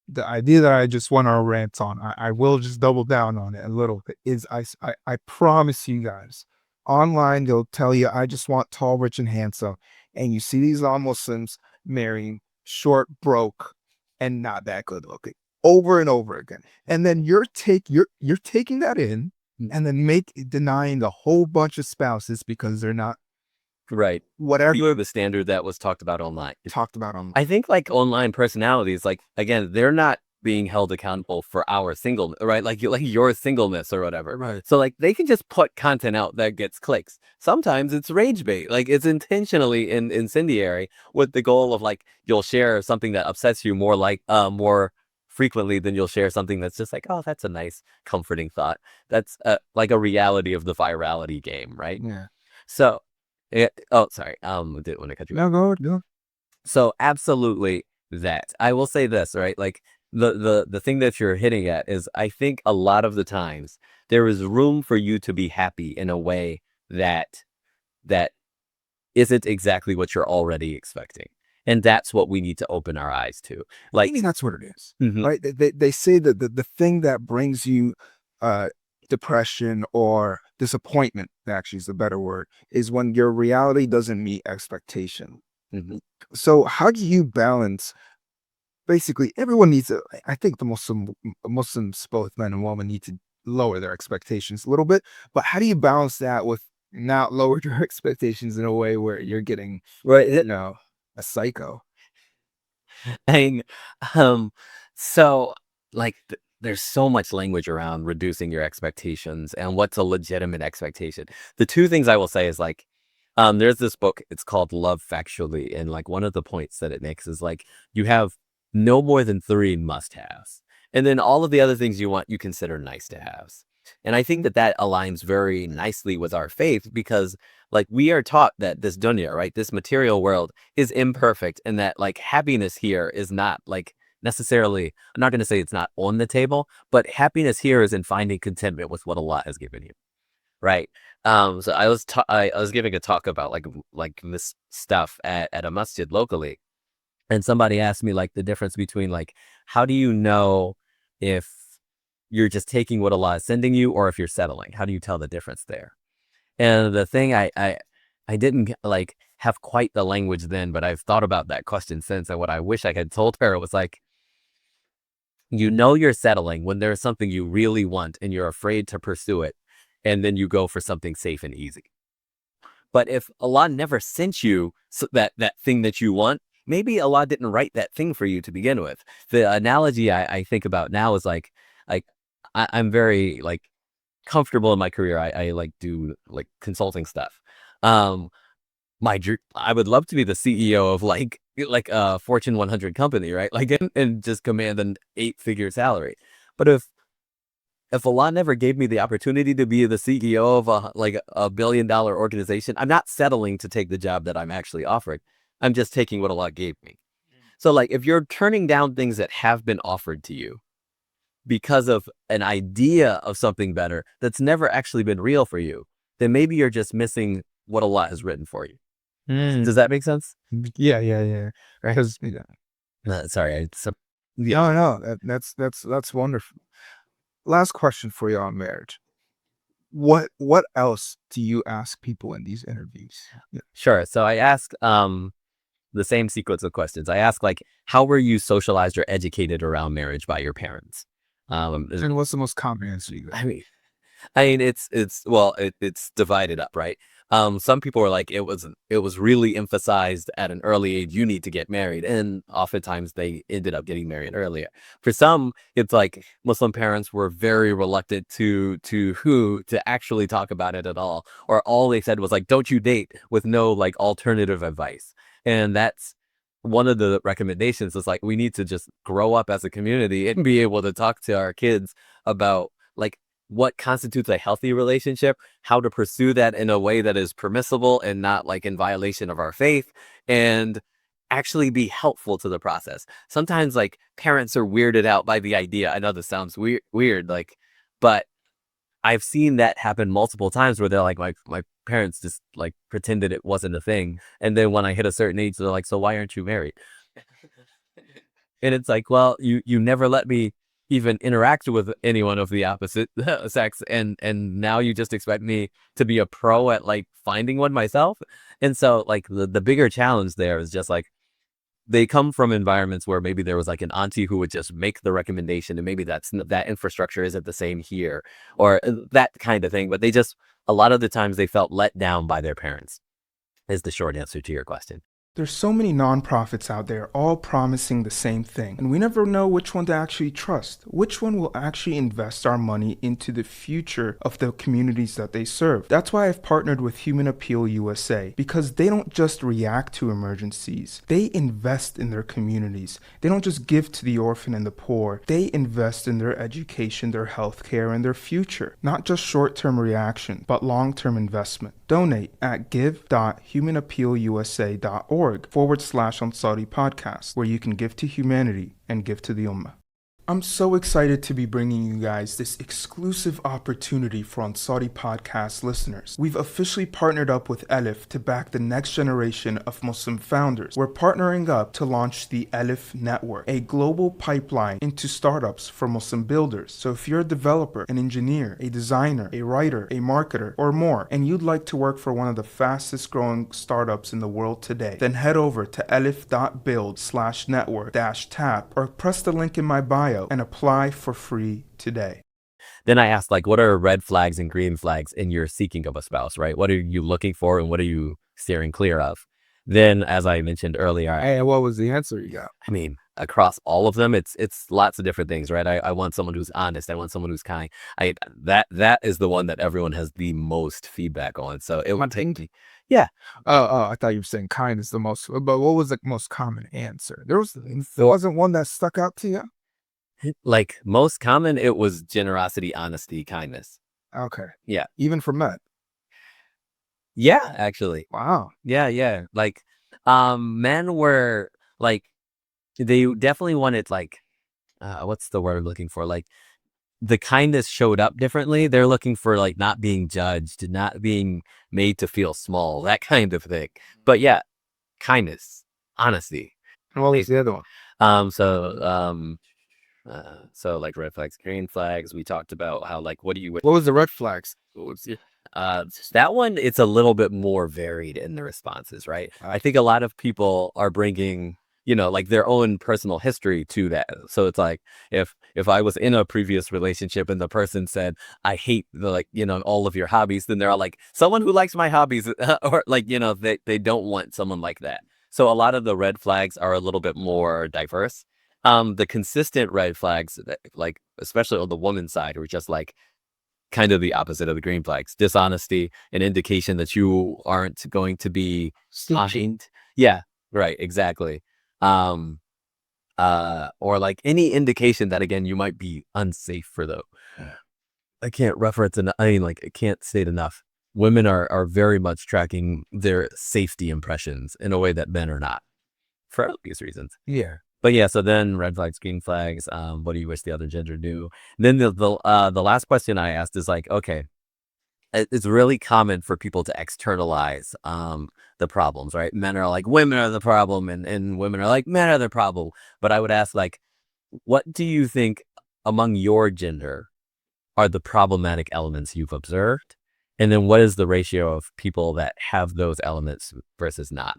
the idea that I just went on a rant on. I will just double down on it a little bit. Is I promise you guys, online they'll tell you I just want tall, rich, and handsome, and you see these non-Muslims marrying short, broke, and not that good looking over and over again, and then you're taking that in, and then denying a whole bunch of spouses because they're not Right. whatever You you have the standard that was talked about online. talked about on. I think like online personalities, like again, they're not being held accountable for our single, right? Like your singleness or whatever. Right. So like they can just put content out that gets clicks. Sometimes it's rage bait, like it's intentionally incendiary with the goal of like you'll share something that upsets you more frequently than you'll share something that's just like, oh, that's a nice comforting thought. That's like a reality of the virality game, right? Yeah. So, oh, sorry, didn't want to cut you. No, go, go. So absolutely that. I will say this, right? Like the thing that you're hitting at is I think a lot of the times there is room for you to be happy in a way that that isn't exactly what you're already expecting. And that's what we need to open our eyes to. Like Maybe that's what it is, mhm, right? They say that the thing that brings you uh, depression or disappointment, actually is the better word, is when your reality doesn't meet expectation. mhm. So how do you balance? Basically, everyone needs to. I think the Muslims, both men and women, need to lower their expectations a little bit. But how do you balance that with not lower your expectations in a way where you're getting, Right. a psycho? Thing. Um, so like there's so much language around reducing your expectations and what's a legitimate expectation. The two things I will say is like, there's this book, it's called Love Factually, and like one of the points that it makes is like you have no more than three must-haves. And then all of the other things you want, you consider nice to haves. And I think that that aligns very nicely with our faith because like we are taught that this dunya, right, this material world is imperfect and that like happiness here is not like necessarily, I'm not going to say it's not on the table, but happiness here is in finding contentment with what Allah has given you, right? So I was giving a talk about like this stuff at a masjid locally, and somebody asked me like the difference between like how do you know if you're just taking what Allah is sending you or if you're settling? How do you tell the difference there? And the thing I didn't like have quite the language then, but I've thought about that question since. And what I wish I had told her was like, you know, you're settling when there's something you really want and you're afraid to pursue it, and then you go for something safe and easy. But if Allah never sent you that thing that you want, maybe Allah didn't write that thing for you to begin with. The analogy I think about now is like I'm very like comfortable in my career. I like do like consulting stuff. Um, I would love to be the CEO of like a Fortune 100 company, right? Like and just command an 8-figure salary. But if Allah never gave me the opportunity to be the CEO of a $1 billion organization, I'm not settling to take the job that I'm actually offering. I'm just taking what Allah gave me. So like if you're turning down things that have been offered to you because of an idea of something better that's never actually been real for you, then maybe you're just missing what Allah has written for you. Mm. Does that make sense? Yeah, yeah, yeah. Because yeah. Sorry, yeah, No, no, that's wonderful. Last question for you on marriage. What else do you ask people in these interviews? Yeah. sure. So I ask the same sequence of questions. I ask like, how were you socialized or educated around marriage by your parents? Is- And what's the most common answer you get? I mean, it's divided up, right? Some people are like it was really emphasized at an early age. You need to get married, and oftentimes they ended up getting married earlier. For some, it's like Muslim parents were very reluctant to actually talk about it at all they said was like, "Don't you date?" with no like alternative advice, and that's one of the recommendations. Is like we need to just grow up as a community and be able to talk to our kids about like what constitutes a healthy relationship, how to pursue that in a way that is permissible and not like in violation of our faith, and actually be helpful to the process. Sometimes like parents are weirded out by the idea. I know this sounds weird, like, but I've seen that happen multiple times where they're like, my parents just like pretended it wasn't a thing. And then when I hit a certain age, they're like, so why aren't you married? And it's like, well, you never let me even interact with anyone of the opposite sex, and now you just expect me to be a pro at like finding one myself. And so like the bigger challenge there is just like they come from environments where maybe there was like an auntie who would just make the recommendation, and maybe that infrastructure isn't the same here, or that kind of thing. But they just a lot of the times they felt let down by their parents. Is the short answer to your question. There's so many nonprofits out there all promising the same thing, and we never know which one to actually trust, which one will actually invest our money into the future of the communities that they serve. That's why I've partnered with Human Appeal USA, because they don't just react to emergencies, they invest in their communities. They don't just give to the orphan and the poor, they invest in their education, their healthcare, and their future. Not just short-term reaction, but long-term investment. Donate at give.humanappealusa.org/Ansari podcast, where you can give to humanity and give to the Ummah. I'm so excited to be bringing you guys this exclusive opportunity for Ansari podcast listeners. We've officially partnered up with Elif to back the next generation of Muslim founders. We're partnering up to launch the Elif Network, a global pipeline into startups for Muslim builders. So if you're a developer, an engineer, a designer, a writer, a marketer, or more, and you'd like to work for one of the fastest growing startups in the world today, then head over to elif.build/network-tap or press the link in my bio and apply for free today. Then I asked, like, what are red flags and green flags in your seeking of a spouse, right? What are you looking for and what are you steering clear of? Then, as I mentioned earlier, And what was the answer you got? I mean, across all of them, it's lots of different things, right? I want someone who's honest. I want someone who's kind. That is the one that everyone has the most feedback on. So it would take me, yeah. I thought you were saying kind is the most, but what was the most common answer? There wasn't one that stuck out to you? Like most common, it was generosity, honesty, kindness. Okay. Yeah. Even for men? Yeah, actually. Wow. Yeah. Like, men were like, they definitely wanted like, what's the word I'm looking for? Like the kindness showed up differently. They're looking for like not being judged, not being made to feel small, that kind of thing. But yeah, kindness, honesty. And what was the other one? Um, so, um, so like red flags, green flags. We talked about how like, what do you What was the red flags? that one, it's a little bit more varied in the responses, right? I think a lot of people are bringing, like their own personal history to that. So it's like if I was in a previous relationship and the person said, I hate all of your hobbies, then they're all like, someone who likes my hobbies, or like, they don't want someone like that. So a lot of the red flags are a little bit more diverse. The consistent red flags, like especially on the woman's side, are just like kind of the opposite of the green flags. Dishonesty, an indication that you aren't going to be kind. Yeah, right, exactly. Um, or like any indication that again you might be unsafe for though. I can't reference enough. I mean, like I can't say it enough. Women are very much tracking their safety impressions in a way that men are not, for obvious reasons. Yeah. But yeah, so then red flags, green flags. What do you wish the other gender knew? Then the last question I asked is like, okay, it's really common for people to externalize the problems, right? Men are like, women are the problem, and women are like, men are the problem. But I would ask like, what do you think among your gender are the problematic elements you've observed? And then what is the ratio of people that have those elements versus not?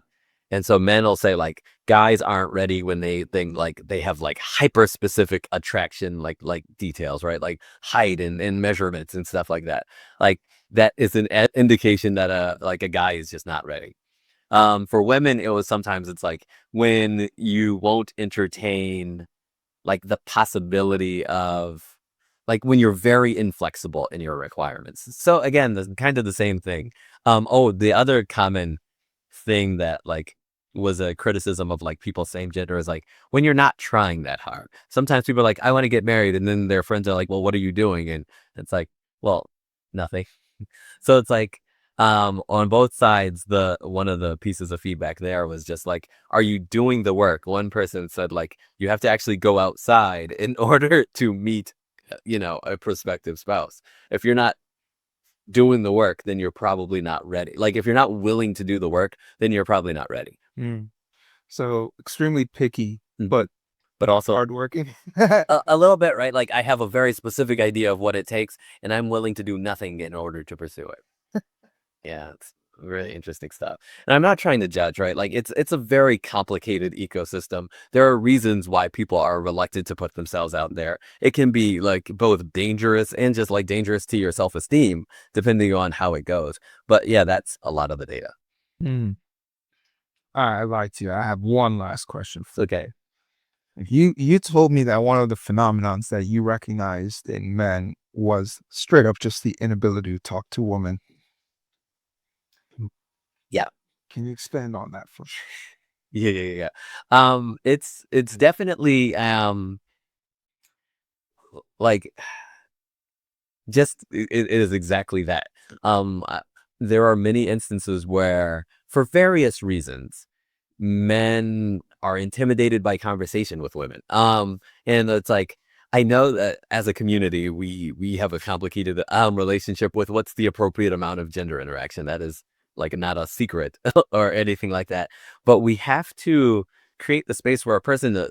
And so men will say like guys aren't ready when they think like they have like hyper specific attraction, like details, right? Like height and measurements and stuff like that. Like that is an indication that like a guy is just not ready. For women, it's like when you won't entertain like the possibility of like when you're very inflexible in your requirements. So again, the kind of the same thing. The other common thing that like was a criticism of like people same gender is like when you're not trying that hard. Sometimes people are like, I want to get married, and then their friends are like, well, what are you doing? And it's like, Well, nothing. So it's like on both sides, the one of the pieces of feedback there was just like, are you doing the work? One person said like you have to actually go outside in order to meet a prospective spouse. If you're not doing the work, then you're probably not ready. Like if you're not willing to do the work, then you're probably not ready. Mm. So extremely picky, Mm. but But also hardworking. a little bit, right? Like I have a very specific idea of what it takes, and I'm willing to do nothing in order to pursue it. Yeah, it's really interesting stuff. And I'm not trying to judge, right? Like it's a very complicated ecosystem. There are reasons why people are reluctant to put themselves out there. It can be like both dangerous and just like dangerous to your self-esteem, depending on how it goes. But yeah, that's a lot of the data. Mm. I like to. I have one last question for Okay. you told me that one of the phenomenons that you recognized in men was straight up just the inability to talk to women. Yeah. Can you expand on that for Yeah. It's definitely like just it is exactly that. Um, uh, there are many instances where, for various reasons, men are intimidated by conversation with women. And it's like I know that as a community, we have a complicated relationship with what's the appropriate amount of gender interaction. That is like not a secret or anything like that. But we have to create the space where a person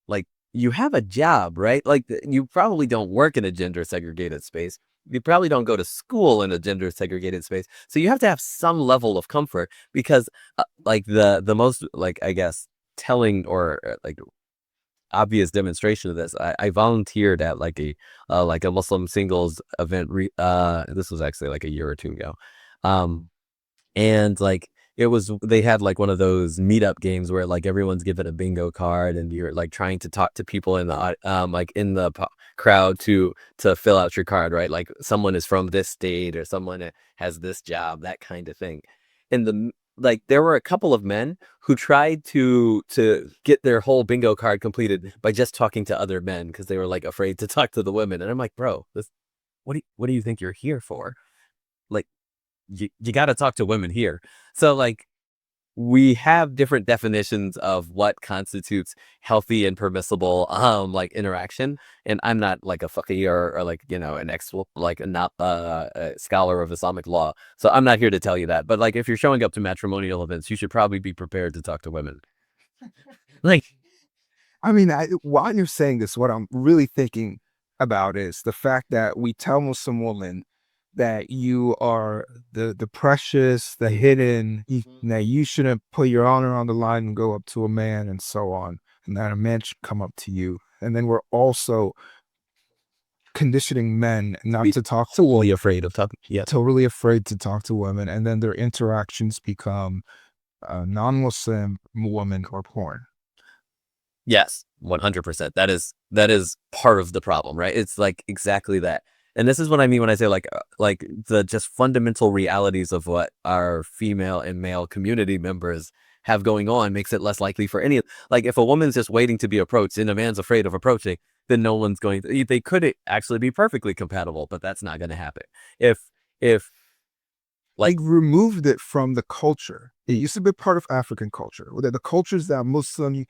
like you have a job, right? Like you probably don't work in a gender segregated space. You probably don't go to school in a gender segregated space. So you have to have some level of comfort because like the most like I guess telling or like obvious demonstration of this. I volunteered at like a Muslim singles event. This was actually like a year or two ago. Um, and like it was they had like one of those meetup games where like everyone's given a bingo card and you're like trying to talk to people in the like in the crowd to fill out your card, right? Like someone is from this state or someone has this job, that kind of thing. And like there were a couple of men who tried to get their whole bingo card completed by just talking to other men because they were like afraid to talk to the women. And I'm like, bro, this what do you think you're here for? Like you got to talk to women here. So like we have different definitions of what constitutes healthy and permissible like interaction. And I'm not like a faqih or like an like not a scholar of Islamic law. So I'm not here to tell you that. But like if you're showing up to matrimonial events, you should probably be prepared to talk to women. Like I mean, while you're saying this, what I'm really thinking about is the fact that we tell Muslim women that you are the precious, the hidden, and that you shouldn't put your honor on the line and go up to a man and so on, and that a man should come up to you. And then we're also conditioning men not be to talk to totally women, afraid of talking. Yeah. totally afraid to talk to women, and then their interactions become non-Muslim woman or porn. Yes, 100%. That is part of the problem, right? It's like exactly that. And this is what I mean when I say like the just fundamental realities of what our female and male community members have going on makes it less likely for any like if a woman's just waiting to be approached and a man's afraid of approaching, then no one's going to they could actually be perfectly compatible, but that's not going to happen. If They like removed it from the culture. It used to be part of African culture. The cultures that Muslim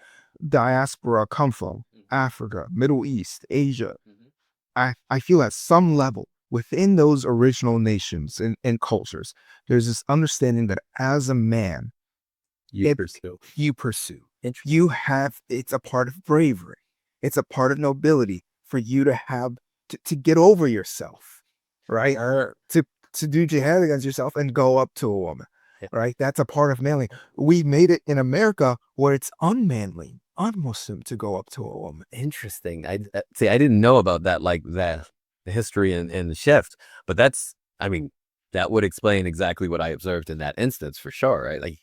diaspora come from, Africa, Middle East, Asia. I feel at some level within those original nations and cultures, there's this understanding that as a man, you if pursue. you pursue, Interesting. you have, it's a part of bravery. It's a part of nobility for you to have, to get over yourself, right? Or to do jihad against yourself and go up to a woman, Yeah. right? That's a part of manly. We made it in America where it's unmanly, un-Muslim to go up to a woman. Interesting. I see. I didn't know about that, like that the history and the shift. But that's, I mean, that would explain exactly what I observed in that instance for sure, right? Like,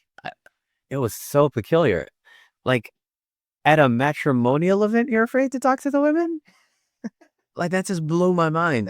it was so peculiar. Like at a matrimonial event, you're afraid to talk to the women. Like that just blew my mind.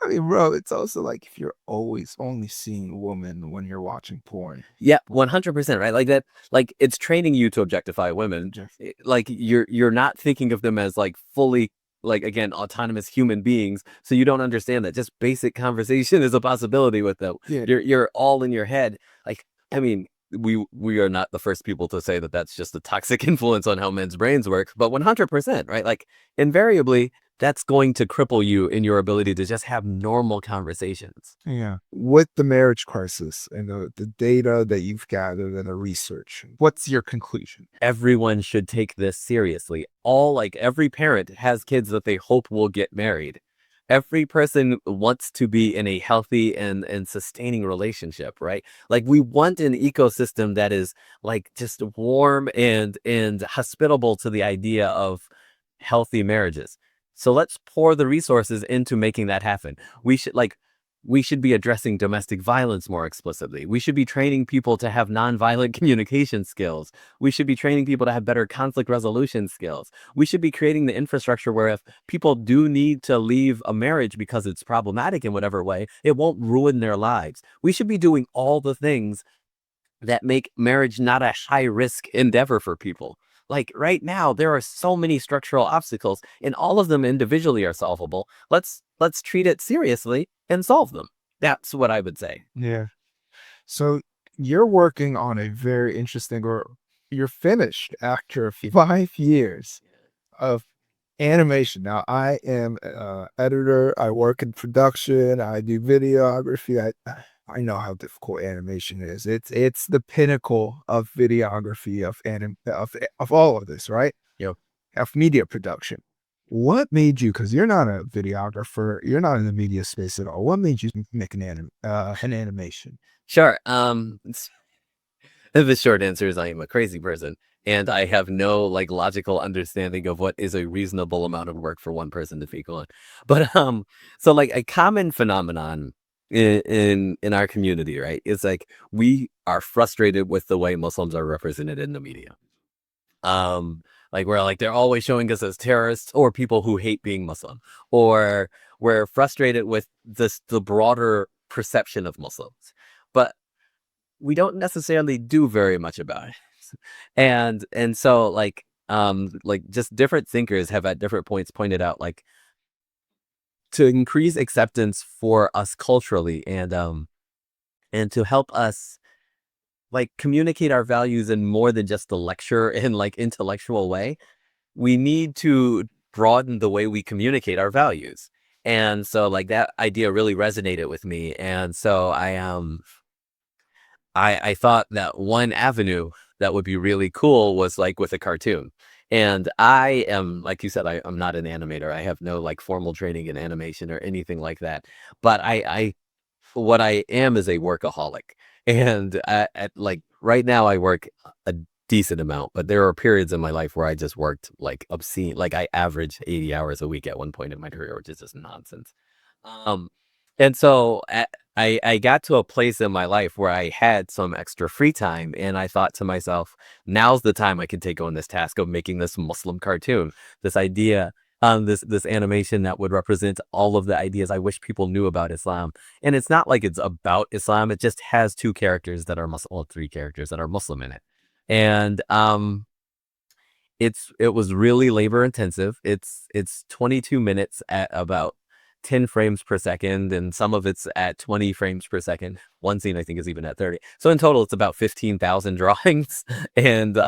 I mean, bro, it's also like if you're always only seeing women when you're watching porn. Yeah, 100%, right? Like that, like it's training you to objectify women. Just Like you're not thinking of them as like fully like again autonomous human beings, so you don't understand that just basic conversation is a possibility with them. Yeah. You're all in your head. Like, I mean, we are not the first people to say that that's just a toxic influence on how men's brains work, but 100%, right? Like, invariably, that's going to cripple you in your ability to just have normal conversations. Yeah. With the marriage crisis and the data that you've gathered and the research, what's your conclusion? Everyone should take this seriously. Like every parent has kids that they hope will get married. Every person wants to be in a healthy and sustaining relationship, right? Like we want an ecosystem that is like just warm and hospitable to the idea of healthy marriages. So let's pour the resources into making that happen. We should be addressing domestic violence more explicitly. We should be training people to have nonviolent communication skills. We should be training people to have better conflict resolution skills. We should be creating the infrastructure where if people do need to leave a marriage because it's problematic in whatever way, it won't ruin their lives. We should be doing all the things that make marriage not a high risk endeavor for people. Like right now, there are so many structural obstacles, and all of them individually are solvable. Let's treat it seriously and solve them. That's what I would say. Yeah. So you're working on a very interesting, or you're finished after 5 years of animation. Now, I am an editor. I work in production. I do videography. I know how difficult animation is. It's the pinnacle of videography of all of this, right? Yep. Of media production. What made you? Because you're not a videographer. You're not in the media space at all. What made you make an animation? Sure. The short answer is I am a crazy person, and I have no like logical understanding of what is a reasonable amount of work for one person to take on. But so like a common phenomenon in our community, right, is like we are frustrated with the way Muslims are represented in the media. Like we're like they're always showing us as terrorists or people who hate being Muslim, or we're frustrated with the broader perception of Muslims. But we don't necessarily do very much about it. And so like just different thinkers have at different points pointed out like to increase acceptance for us culturally and to help us like communicate our values in more than just the lecture and like intellectual way, we need to broaden the way we communicate our values. And so like that idea really resonated with me. And so I thought that one avenue that would be really cool was like with a cartoon. And I am, like you said, I'm not an animator. I have no like formal training in animation or anything like that. But what I am is a workaholic. And at like right now, I work a decent amount, but there are periods in my life where I just worked like obscene. Like I averaged 80 hours a week at one point in my career, which is just nonsense. Um, and so I got to a place in my life where I had some extra free time, and I thought to myself, now's the time I can take on this task of making this Muslim cartoon, this idea, this animation that would represent all of the ideas I wish people knew about Islam. And it's not like it's about Islam; it just has two characters that are Muslim, well, three characters that are Muslim in it, and it was really labor intensive. It's 22 minutes at about 10 frames per second, and some of it's at 20 frames per second. One scene I think is even at 30. So in total, it's about 15,000 drawings. And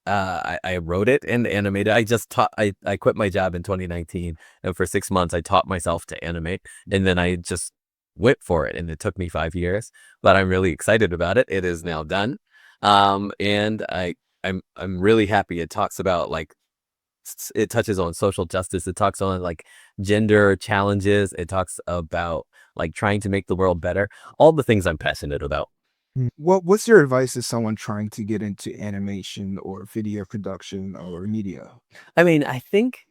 I wrote it and animated. I quit my job in 2019, and for 6 months I taught myself to animate, and then I just went for it, and it took me 5 years. But I'm really excited about it. It is now done, and I'm really happy. It talks about like it touches on social justice. It talks on like gender challenges. It talks about like trying to make the world better. All the things I'm passionate about. What's your advice to someone trying to get into animation or video production or media? I mean, I think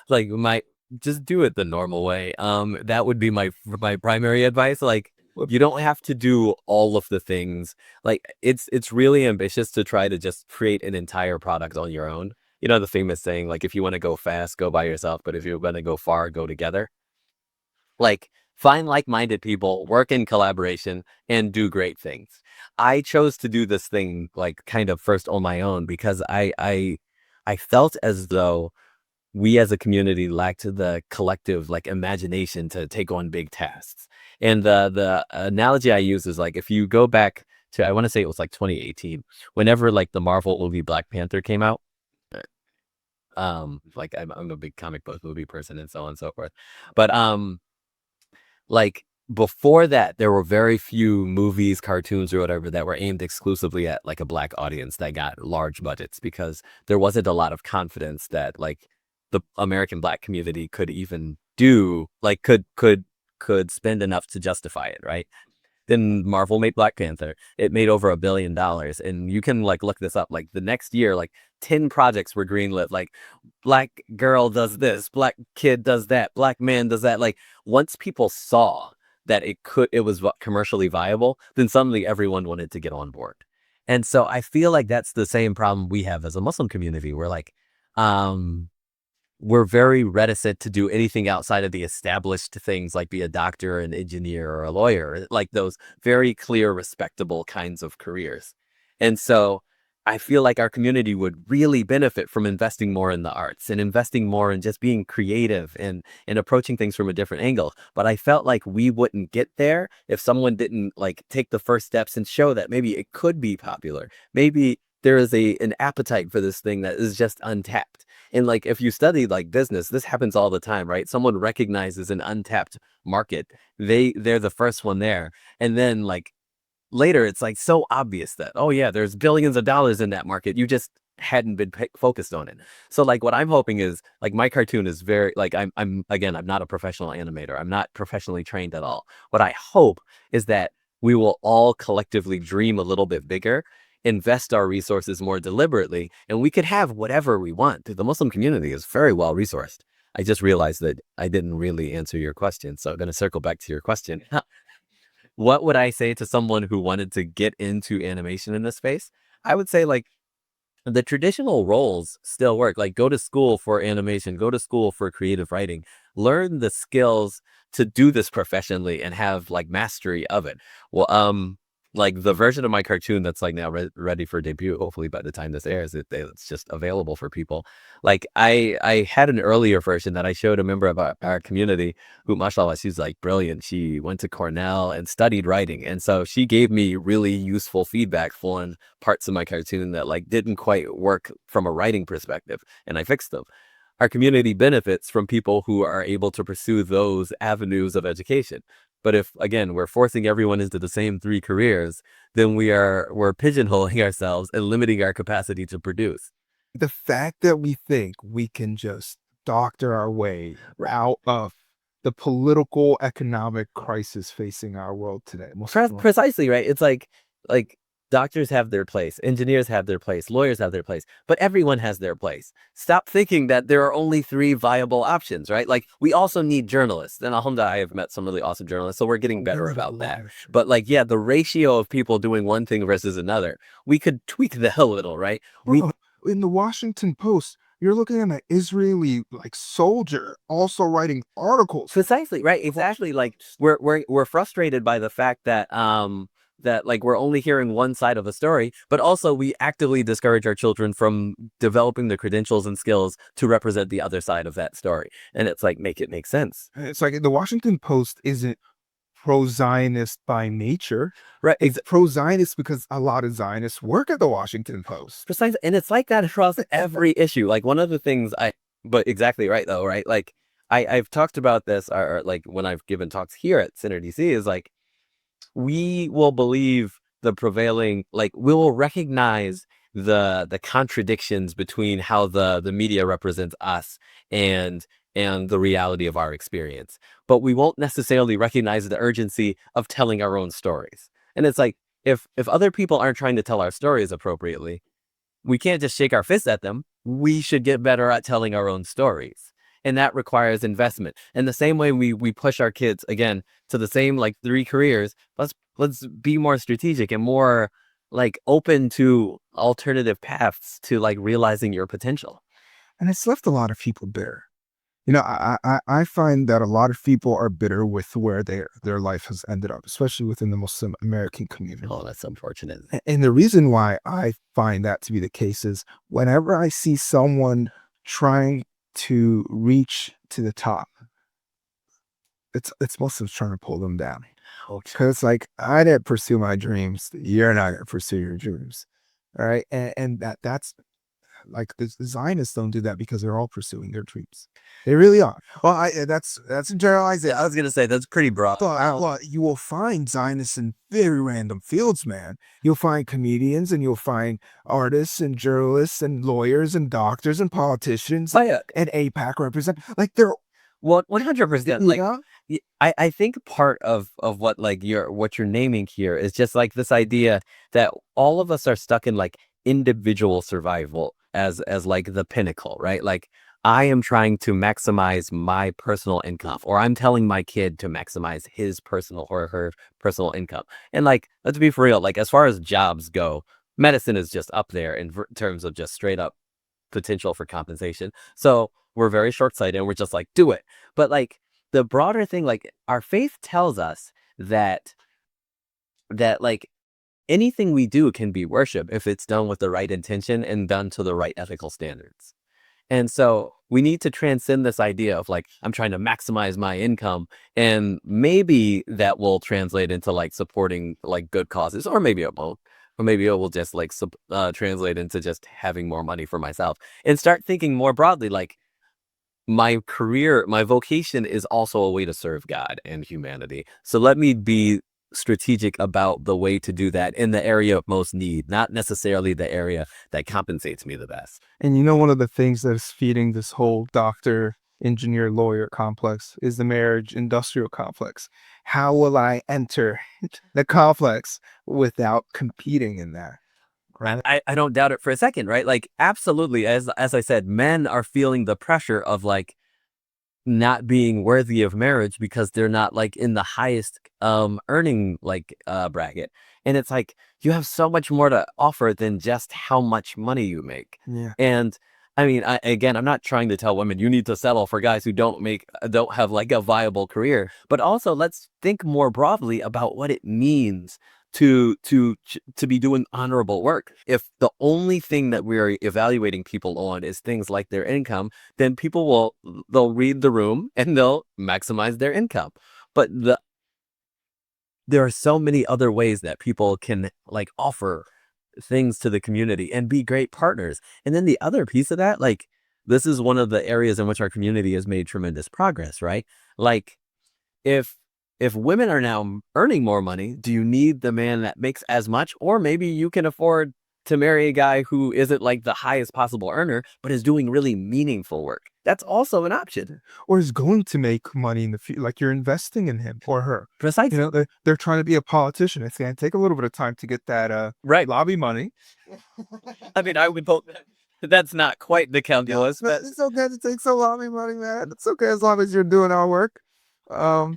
like my just do it the normal way. That would be my primary advice. Like What- you don't have to do all of the things. Like it's really ambitious to try to just create an entire product on your own. You know the famous saying, like if you want to go fast, go by yourself, but if you're going to go far, go together. Like find like-minded people, work in collaboration, and do great things. I chose to do this thing like kind of first on my own because I felt as though we as a community lacked the collective like imagination to take on big tasks. And the analogy I use is like if you go back to, I want to say it was like 2018, whenever like the Marvel movie Black Panther came out. Like I'm a big comic book movie person and so on and so forth. But like before that, there were very few movies, cartoons, or whatever that were aimed exclusively at like a black audience that got large budgets because there wasn't a lot of confidence that like the American black community could even do like could spend enough to justify it, right? Then Marvel made Black Panther. It made over $1 billion. And you can like look this up. Like the next year, like 10 projects were greenlit. Like black girl does this, black kid does that, black man does that. Like once people saw that it was commercially viable, then suddenly everyone wanted to get on board. And so I feel like that's the same problem we have as a Muslim community. We're like, we're very reticent to do anything outside of the established things like be a doctor, an engineer, or a lawyer, like those very clear, respectable kinds of careers. And so I feel like our community would really benefit from investing more in the arts and investing more in just being creative and approaching things from a different angle. But I felt like we wouldn't get there if someone didn't like take the first steps and show that maybe it could be popular. Maybe there is an appetite for this thing that is just untapped. And like if you study like business, this happens all the time, right? Someone recognizes an untapped market. They're the first one there. And then like later it's like so obvious that, oh yeah, there's billions of dollars in that market. You just hadn't been focused on it. So like what I'm hoping is like my cartoon is very like I'm again, I'm not a professional animator. I'm not professionally trained at all. What I hope is that we will all collectively dream a little bit bigger, invest our resources more deliberately, and we could have whatever we want. The Muslim community is very well resourced. I just realized that I didn't really answer your question. So I'm going to circle back to your question. What would I say to someone who wanted to get into animation in this space? I would say like the traditional roles still work. Like go to school for animation, go to school for creative writing, learn the skills to do this professionally and have like mastery of it. Well, like the version of my cartoon that's like now ready for debut, hopefully by the time this airs, it's just available for people. Like I had an earlier version that I showed a member of our community who, mashallah, she's like brilliant. She went to Cornell and studied writing. And so she gave me really useful feedback on parts of my cartoon that like didn't quite work from a writing perspective. And I fixed them. Our community benefits from people who are able to pursue those avenues of education. But if again we're forcing everyone into the same 3 careers, then we're pigeonholing ourselves and limiting our capacity to produce. The fact that we think we can just doctor our way Right. out of the political economic crisis facing our world today. Precisely, right? It's like doctors have their place, engineers have their place, lawyers have their place, but everyone has their place. Stop thinking that there are only 3 viable options, right? Like we also need journalists. And alhamdulillah, I have met some really awesome journalists, so we're getting better about that. But like, yeah, the ratio of people doing one thing versus another, we could tweak that a little, right? Bro, in the Washington Post, you're looking at an Israeli like soldier also writing articles. Precisely, right? Exactly. Like we're frustrated by the fact that that like we're only hearing one side of a story, but also we actively discourage our children from developing the credentials and skills to represent the other side of that story. And it's like make it make sense. It's like the Washington Post isn't pro-Zionist by nature. Right. It's pro-Zionist because a lot of Zionists work at the Washington Post. Precisely. And it's like that across every issue. Like one of the things but exactly right though, right? Like I've talked about this or like when I've given talks here at CenterDC is like we will believe the prevailing, like we will recognize the contradictions between how the media represents us and the reality of our experience, but we won't necessarily recognize the urgency of telling our own stories. And it's like if other people aren't trying to tell our stories appropriately, we can't just shake our fists at them. We should get better at telling our own stories. And that requires investment. And the same way we push our kids again to the same like 3 careers, let's be more strategic and more like open to alternative paths to like realizing your potential. And it's left a lot of people bitter. You know, I find that a lot of people are bitter with where their life has ended up, especially within the Muslim American community. Oh, that's unfortunate. And the reason why I find that to be the case is whenever I see someone trying to reach to the top, it's Muslims trying to pull them down. Because like I didn't pursue my dreams, you're not gonna pursue your dreams. All right. And that's like the Zionists don't do that because they're all pursuing their dreams. They really are. Well, that's a generalization. I was gonna say that's pretty broad. Well, you will find Zionists in very random fields, man. You'll find comedians and you'll find artists and journalists and lawyers and doctors and politicians Oh yeah, and APAC represent like they're 100%. Like I think part of what like what you're naming here is just like this idea that all of us are stuck in like individual survival as like the pinnacle, right? Like I am trying to maximize my personal income, or I'm telling my kid to maximize his personal or her personal income. And like, let's be for real, like as far as jobs go, medicine is just up there in terms of just straight up potential for compensation. So we're very short-sighted and we're just like, do it. But like the broader thing, like our faith tells us that like anything we do can be worship if it's done with the right intention and done to the right ethical standards. And so we need to transcend this idea of like, I'm trying to maximize my income. And maybe that will translate into like supporting like good causes, or maybe it won't. Or maybe it will just like translate into just having more money for myself and start thinking more broadly, like my career, my vocation is also a way to serve God and humanity. So let me be strategic about the way to do that in the area of most need, not necessarily the area that compensates me the best. and you know one of the things that is feeding this whole doctor, engineer, lawyer complex is the marriage industrial complex. How will I enter the complex without competing in that? Right? I don't doubt it for a second, right? Like absolutely, as I said, men are feeling the pressure of like not being worthy of marriage because they're not like in the highest earning like bracket. And it's like you have so much more to offer than just how much money you make. Yeah. And I mean, again, I'm not trying to tell women you need to settle for guys who don't have like a viable career, but also let's think more broadly about what it means to be doing honorable work. If the only thing that we're evaluating people on is things like their income, then they'll read the room and they'll maximize their income. But there are so many other ways that people can like offer things to the community and be great partners. And then the other piece of that, like this is one of the areas in which our community has made tremendous progress, right? Like if women are now earning more money, do you need the man that makes as much? Or maybe you can afford to marry a guy who isn't like the highest possible earner, but is doing really meaningful work. That's also an option. Or is going to make money in the future, like you're investing in him or her. You Precisely. know, they're trying to be a politician. It's going to take a little bit of time to get that Right. lobby money. I mean, I would vote that's not quite the calculus, But but it's okay to take some lobby money, man. It's okay as long as you're doing our work. oh,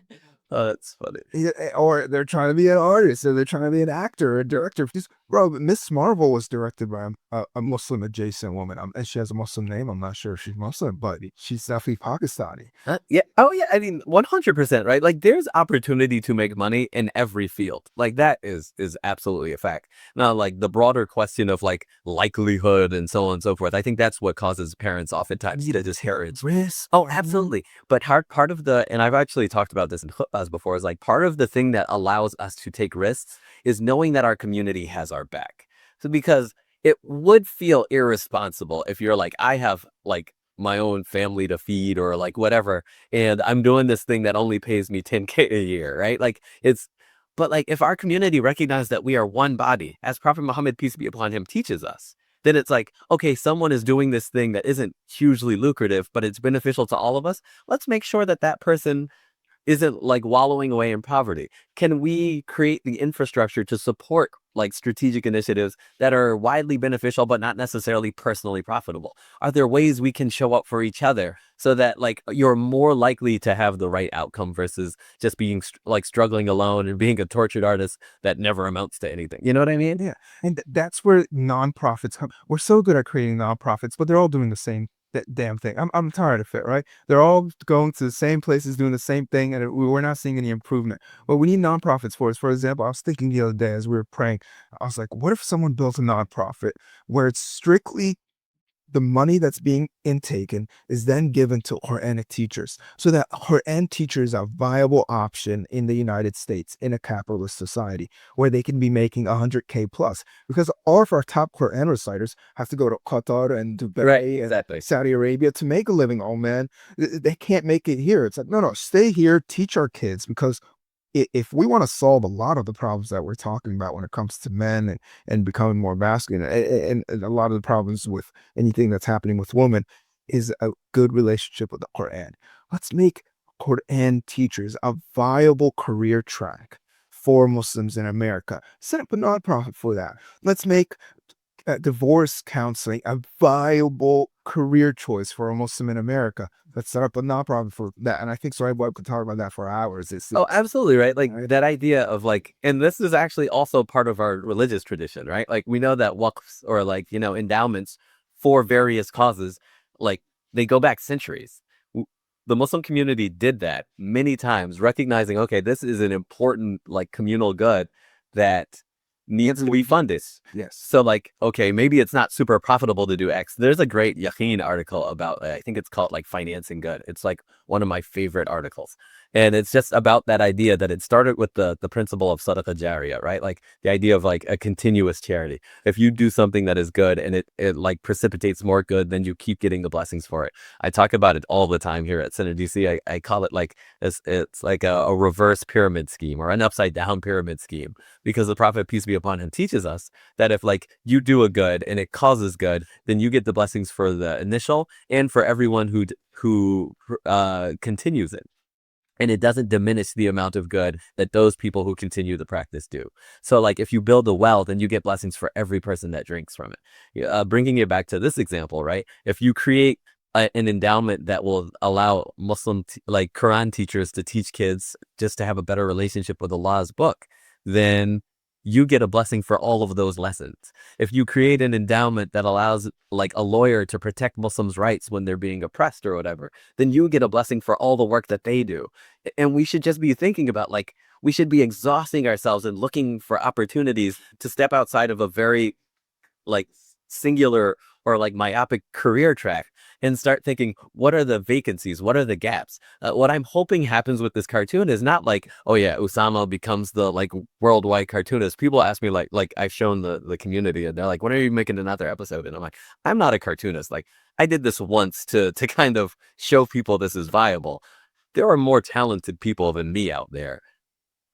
that's funny. Yeah, or they're trying to be an artist, or they're trying to be an actor or a director. Bro, Miss Marvel was directed by a Muslim adjacent woman. And she has a Muslim name. I'm not sure if she's Muslim, but she's definitely Pakistani. Yeah. Oh, yeah. I mean, 100%, right? Like, there's opportunity to make money in every field. Like, that is absolutely a fact. Now, like the broader question of like likelihood and so on and so forth. I think that's what causes parents oftentimes to discourage. Risk. Oh, absolutely. But part of and I've actually talked about this in khutbahs before, is like part of the thing that allows us to take risks is knowing that our community has our back. So because it would feel irresponsible if you're like, I have like my own family to feed or like whatever, and I'm doing this thing that only pays me 10K a year, right? Like but like if our community recognizes that we are one body, as Prophet Muhammad, peace be upon him, teaches us, then it's like, okay, someone is doing this thing that isn't hugely lucrative, but it's beneficial to all of us. Let's make sure that that person isn't like wallowing away in poverty. Can we create the infrastructure to support like strategic initiatives that are widely beneficial, but not necessarily personally profitable? Are there ways we can show up for each other so that like you're more likely to have the right outcome versus just being like struggling alone and being a tortured artist that never amounts to anything? You know what I mean? Yeah. And that's where nonprofits come. We're so good at creating nonprofits, but they're all doing the same damn thing. I'm tired of it, right? They're all going to the same places, doing the same thing, and we're not seeing any improvement. What we need nonprofits for is, for example, I was thinking the other day as we were praying, I was like, what if someone built a nonprofit where it's strictly the money that's being intaken is then given to Quranic teachers so that Quran teachers are a viable option in the United States in a capitalist society where they can be making 100K plus because all of our top Quran reciters have to go to Qatar and Dubai and Saudi Arabia to make a living. Oh man, they can't make it here. It's like, no, stay here, teach our kids because if we want to solve a lot of the problems that we're talking about when it comes to men and becoming more masculine and a lot of the problems with anything that's happening with women is a good relationship with the Quran. Let's make Quran teachers a viable career track for Muslims in America. Set up a nonprofit for that. Let's make divorce counseling a viable career choice for a Muslim in America. Let's set up a nonprofit for that. And I think Sohaib Webb could talk about that for hours. Oh, absolutely, right? Like that idea of like, and this is actually also part of our religious tradition, right? Like we know that waqfs or like, endowments for various causes, like they go back centuries. The Muslim community did that many times, recognizing, okay, this is an important like communal good that needs to be funded. Yes. So like, okay, maybe it's not super profitable to do X. There's a great Yaqeen article about, I think it's called like financing good. It's like one of my favorite articles. And it's just about that idea that it started with the principle of sadaqah jariyah, right? Like the idea of like a continuous charity. If you do something that is good and it like precipitates more good, then you keep getting the blessings for it. I talk about it all the time here at CenterDC. I call it like, it's like a reverse pyramid scheme or an upside down pyramid scheme, because the Prophet, peace be upon him, teaches us that if like you do a good and it causes good, then you get the blessings for the initial and for everyone who continues it. And it doesn't diminish the amount of good that those people who continue the practice do. So like if you build a well, then you get blessings for every person that drinks from it. Bringing it back to this example, right? If you create an endowment that will allow Muslim like Quran teachers to teach kids just to have a better relationship with Allah's book, then you get a blessing for all of those lessons. If you create an endowment that allows like a lawyer to protect Muslims' rights when they're being oppressed or whatever, then you get a blessing for all the work that they do. And we should just be thinking about like, we should be exhausting ourselves and looking for opportunities to step outside of a very like singular or like myopic career track and start thinking, what are the vacancies? What are the gaps? What I'm hoping happens with this cartoon is not like, oh yeah, Osama becomes the like worldwide cartoonist. People ask me like I've shown the community and they're like, when are you making another episode? And I'm like, I'm not a cartoonist. Like I did this once to kind of show people this is viable. There are more talented people than me out there.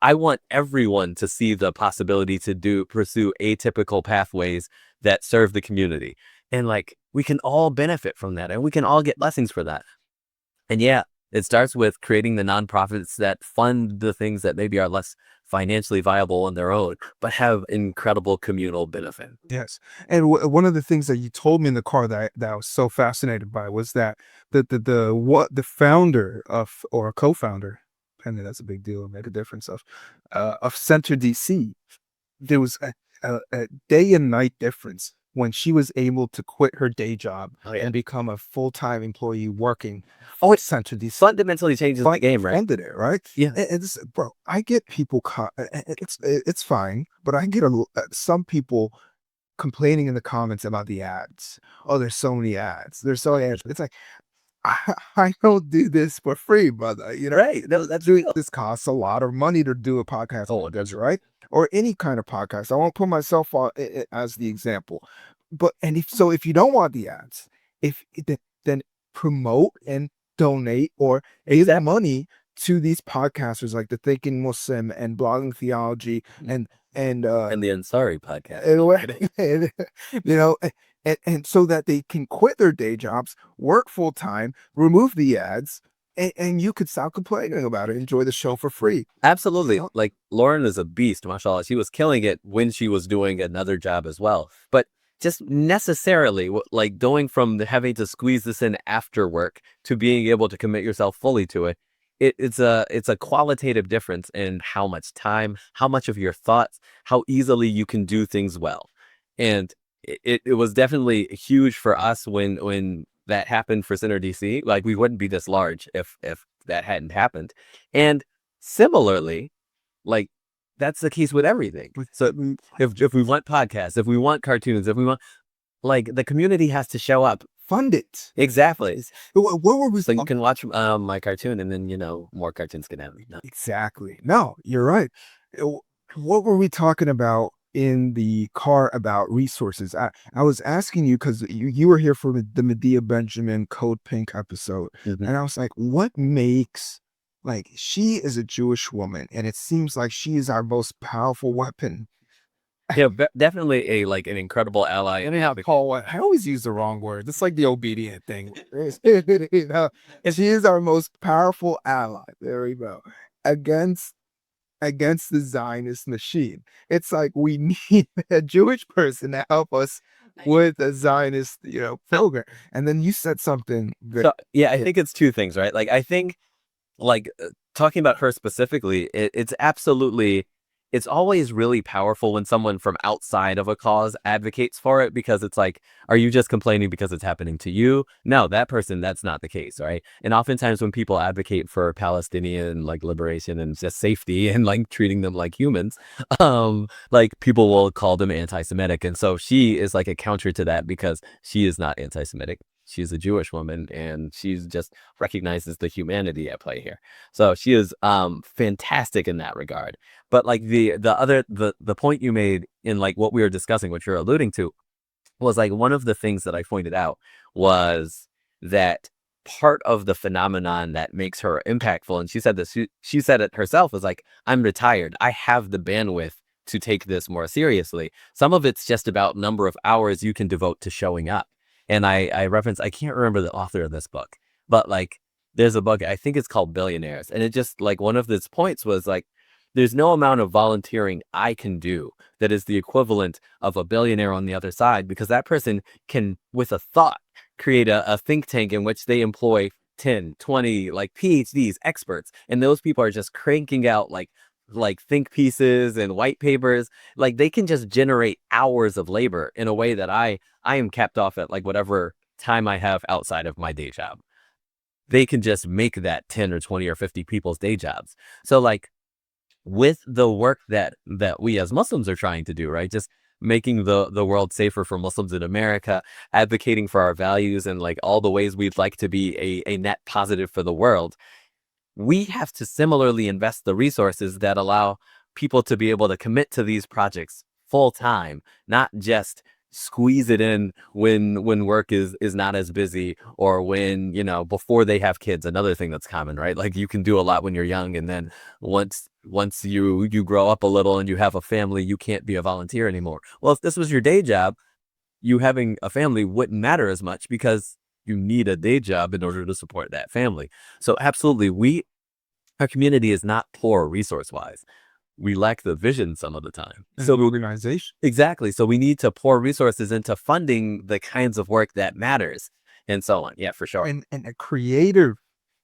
I want everyone to see the possibility to pursue atypical pathways that serve the community. And like, we can all benefit from that and we can all get blessings for that. And yeah, it starts with creating the nonprofits that fund the things that maybe are less financially viable on their own, but have incredible communal benefit. Yes. And one of the things that you told me in the car that I was so fascinated by was that the founder of, or a co-founder, I think that's a big deal, make a difference of CenterDC, there was a day and night difference when she was able to quit her day job and become a full-time employee working it CenterDC. fundamentally changes the game, right? Ended it, right? Yeah. It's, bro, I get people, it's fine, but I get some people complaining in the comments about the ads. Oh, there's so many ads. There's so many ads. It's like, I don't do this for free, brother. You know, Right. No, that's real. this costs a lot of money to do a podcast. Oh, it does, right? Or any kind of podcast. I won't put myself on as the example. But if you don't want the ads, then promote and donate or give that money to these podcasters like the Thinking Muslim and Blogging Theology and the Ansari podcast. You know, and so that they can quit their day jobs, work full time, remove the ads, and you could stop complaining about it. Enjoy the show for free. Absolutely. Like Lauren is a beast, mashallah. She was killing it when she was doing another job as well. But just necessarily like going from having to squeeze this in after work to being able to commit yourself fully to it, it's a qualitative difference in how much time, how much of your thoughts, how easily you can do things well. And it was definitely huge for us when that happened for CenterDC. Like we wouldn't be this large if that hadn't happened. And similarly, like that's the case with everything. So if we want podcasts, if we want cartoons, if we want, like the community has to show up. Fund it. Exactly. What were we? So you can watch my cartoon, and then more cartoons can happen. No. Exactly. No, you're right. What were we talking about in the car about resources? I was asking you because you were here for the Medea Benjamin Code Pink episode. Mhm. And I was like, what makes, like, she is a Jewish woman, and it seems like she is our most powerful weapon. Yeah, definitely an incredible ally. Anyhow, Paul, I always use the wrong word. It's like the obedient thing. You know, she is our most powerful ally. There we go. Against the Zionist machine. It's like we need a Jewish person to help us with a Zionist, pilgrim. And then you said something good. So yeah, I think it's two things, right? Like I think talking about her specifically, it's always really powerful when someone from outside of a cause advocates for it, because it's like, are you just complaining because it's happening to you? No, that's not the case, right? And oftentimes when people advocate for Palestinian liberation and just safety and treating them like humans, people will call them anti-Semitic. And so she is like a counter to that, because she is not anti-Semitic. She's a Jewish woman, and she's just recognizes the humanity at play here. So she is fantastic in that regard. But the point you made in what we were discussing, what you're alluding to, was one of the things that I pointed out was that part of the phenomenon that makes her impactful, and she said this, she said it herself, was like, I'm retired. I have the bandwidth to take this more seriously. Some of it's just about number of hours you can devote to showing up. And I reference, I can't remember the author of this book, but there's a book, I think it's called Billionaires. And it just one of its points was there's no amount of volunteering I can do that is the equivalent of a billionaire on the other side, because that person can, with a thought, create a think tank in which they employ 10, 20 PhDs, experts. And those people are just cranking out think pieces and white papers. They can just generate hours of labor in a way that I am capped off at whatever time I have outside of my day job. They can just make that 10 or 20 or 50 people's day jobs. So with the work that we as Muslims are trying to do, right? Just making the world safer for Muslims in America, advocating for our values and all the ways we'd like to be a net positive for the world. We have to similarly invest the resources that allow people to be able to commit to these projects full time, not just squeeze it in when work is not as busy, or when, before they have kids. Another thing that's common, right? You can do a lot when you're young, and then once you grow up a little and you have a family, you can't be a volunteer anymore. Well, if this was your day job, you having a family wouldn't matter as much, because you need a day job in order to support that family. So absolutely, our community is not poor resource-wise. We lack the vision some of the time. So organization. Exactly. So we need to pour resources into funding the kinds of work that matters, and so on. Yeah, for sure. And a creative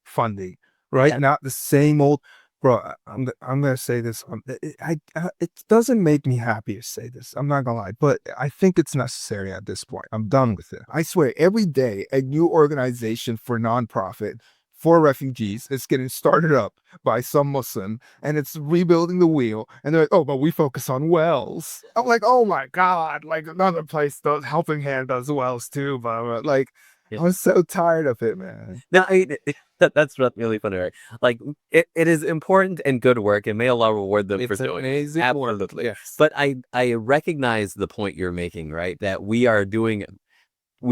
funding, right? Yeah. Not the same old. Bro, I'm gonna say this. It doesn't make me happy to say this. I'm not gonna lie, but I think it's necessary at this point. I'm done with it. I swear, every day a new organization for nonprofit for refugees is getting started up by some Muslim, and it's rebuilding the wheel. And they're like, "Oh, but we focus on wells." I'm like, "Oh my god!" Another place does, Helping Hand does wells too, but Yeah. I'm so tired of it, man. No, that's really funny, right? It is important and good work, and may Allah reward them for doing it. Amazing. Absolutely. Yes. But I recognize the point you're making, right? That we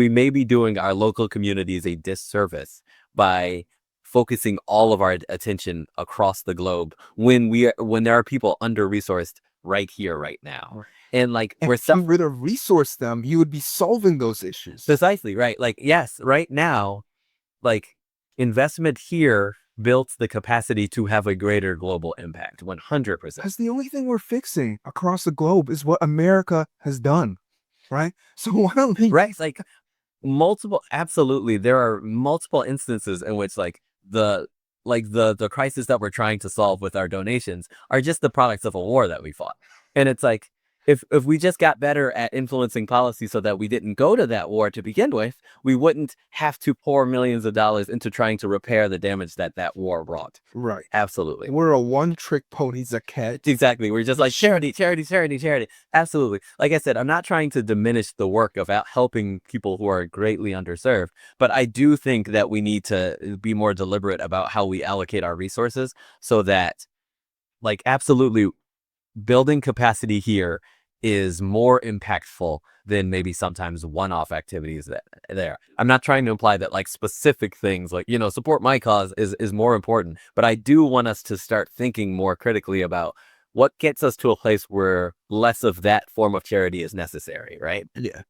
may be doing our local communities a disservice by focusing all of our attention across the globe when there are people under-resourced right here, right now. And If you were to resource them, you would be solving those issues. precisely, right? Yes, right now, investment here builds the capacity to have a greater global impact, 100%. Because the only thing we're fixing across the globe is what America has done, right? So why don't we? Right? Absolutely, there are multiple instances in which the crisis that we're trying to solve with our donations are just the products of a war that we fought. And it's if we just got better at influencing policy so that we didn't go to that war to begin with, we wouldn't have to pour millions of dollars into trying to repair the damage that that war wrought. Right. Absolutely. We're a one-trick pony Zakat. Exactly. We're just like charity, charity, charity, charity. Absolutely. Like I said, I'm not trying to diminish the work of helping people who are greatly underserved, but I do think that we need to be more deliberate about how we allocate our resources so that, like, absolutely, building capacity here is more impactful than maybe sometimes one-off activities that there. I'm not trying to imply that like specific things like, support my cause is more important, but I do want us to start thinking more critically about what gets us to a place where less of that form of charity is necessary, right? Yeah.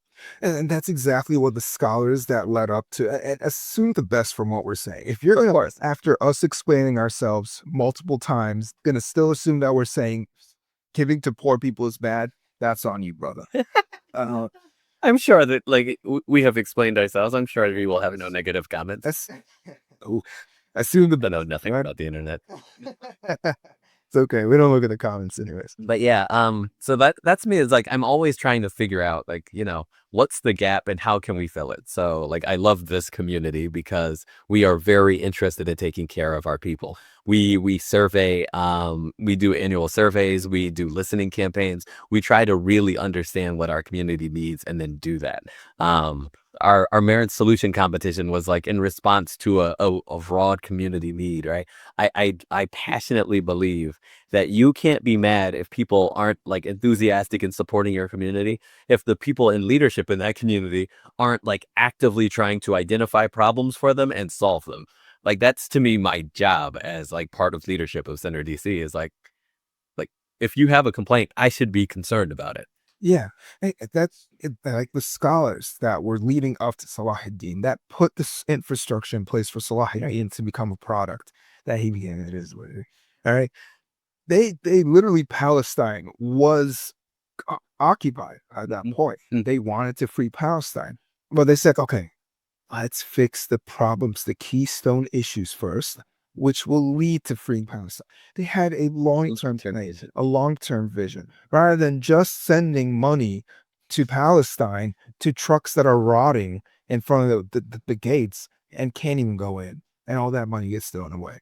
And that's exactly what the scholars that led up to and assume the best from what we're saying. If you're Of course. after us explaining ourselves multiple times, gonna still assume that we're saying giving to poor people is bad, that's on you, brother. Uh, I'm sure that like we have explained ourselves. I'm sure we will have no negative comments. that's oh, assume the I know nothing right? about the internet. It's okay. We don't look at the comments anyways. But yeah, so that's me is like I'm always trying to figure out like, what's the gap and how can we fill it? So like I love this community because we are very interested in taking care of our people. We survey, we do annual surveys, we do listening campaigns. We try to really understand what our community needs and then do that. Our marriage solution competition was like in response to a broad community need, right? I passionately believe that you can't be mad if people aren't like enthusiastic in supporting your community, if the people in leadership in that community aren't like actively trying to identify problems for them and solve them. Like that's to me my job as like part of leadership of Center DC is like if you have a complaint, I should be concerned about it. Yeah, hey, that's it, like the scholars that were leading up to Salahuddin that put this infrastructure in place for Salahuddin to become a product that he began. It is what it is. All right. They literally Palestine was occupied at that point. Mm. They wanted to free Palestine. But they said, okay, let's fix the problems, the keystone issues first, which will lead to freeing Palestine. They had a long-term vision, a long-term vision, rather than just sending money to Palestine to trucks that are rotting in front of the gates and can't even go in. And all that money gets thrown away.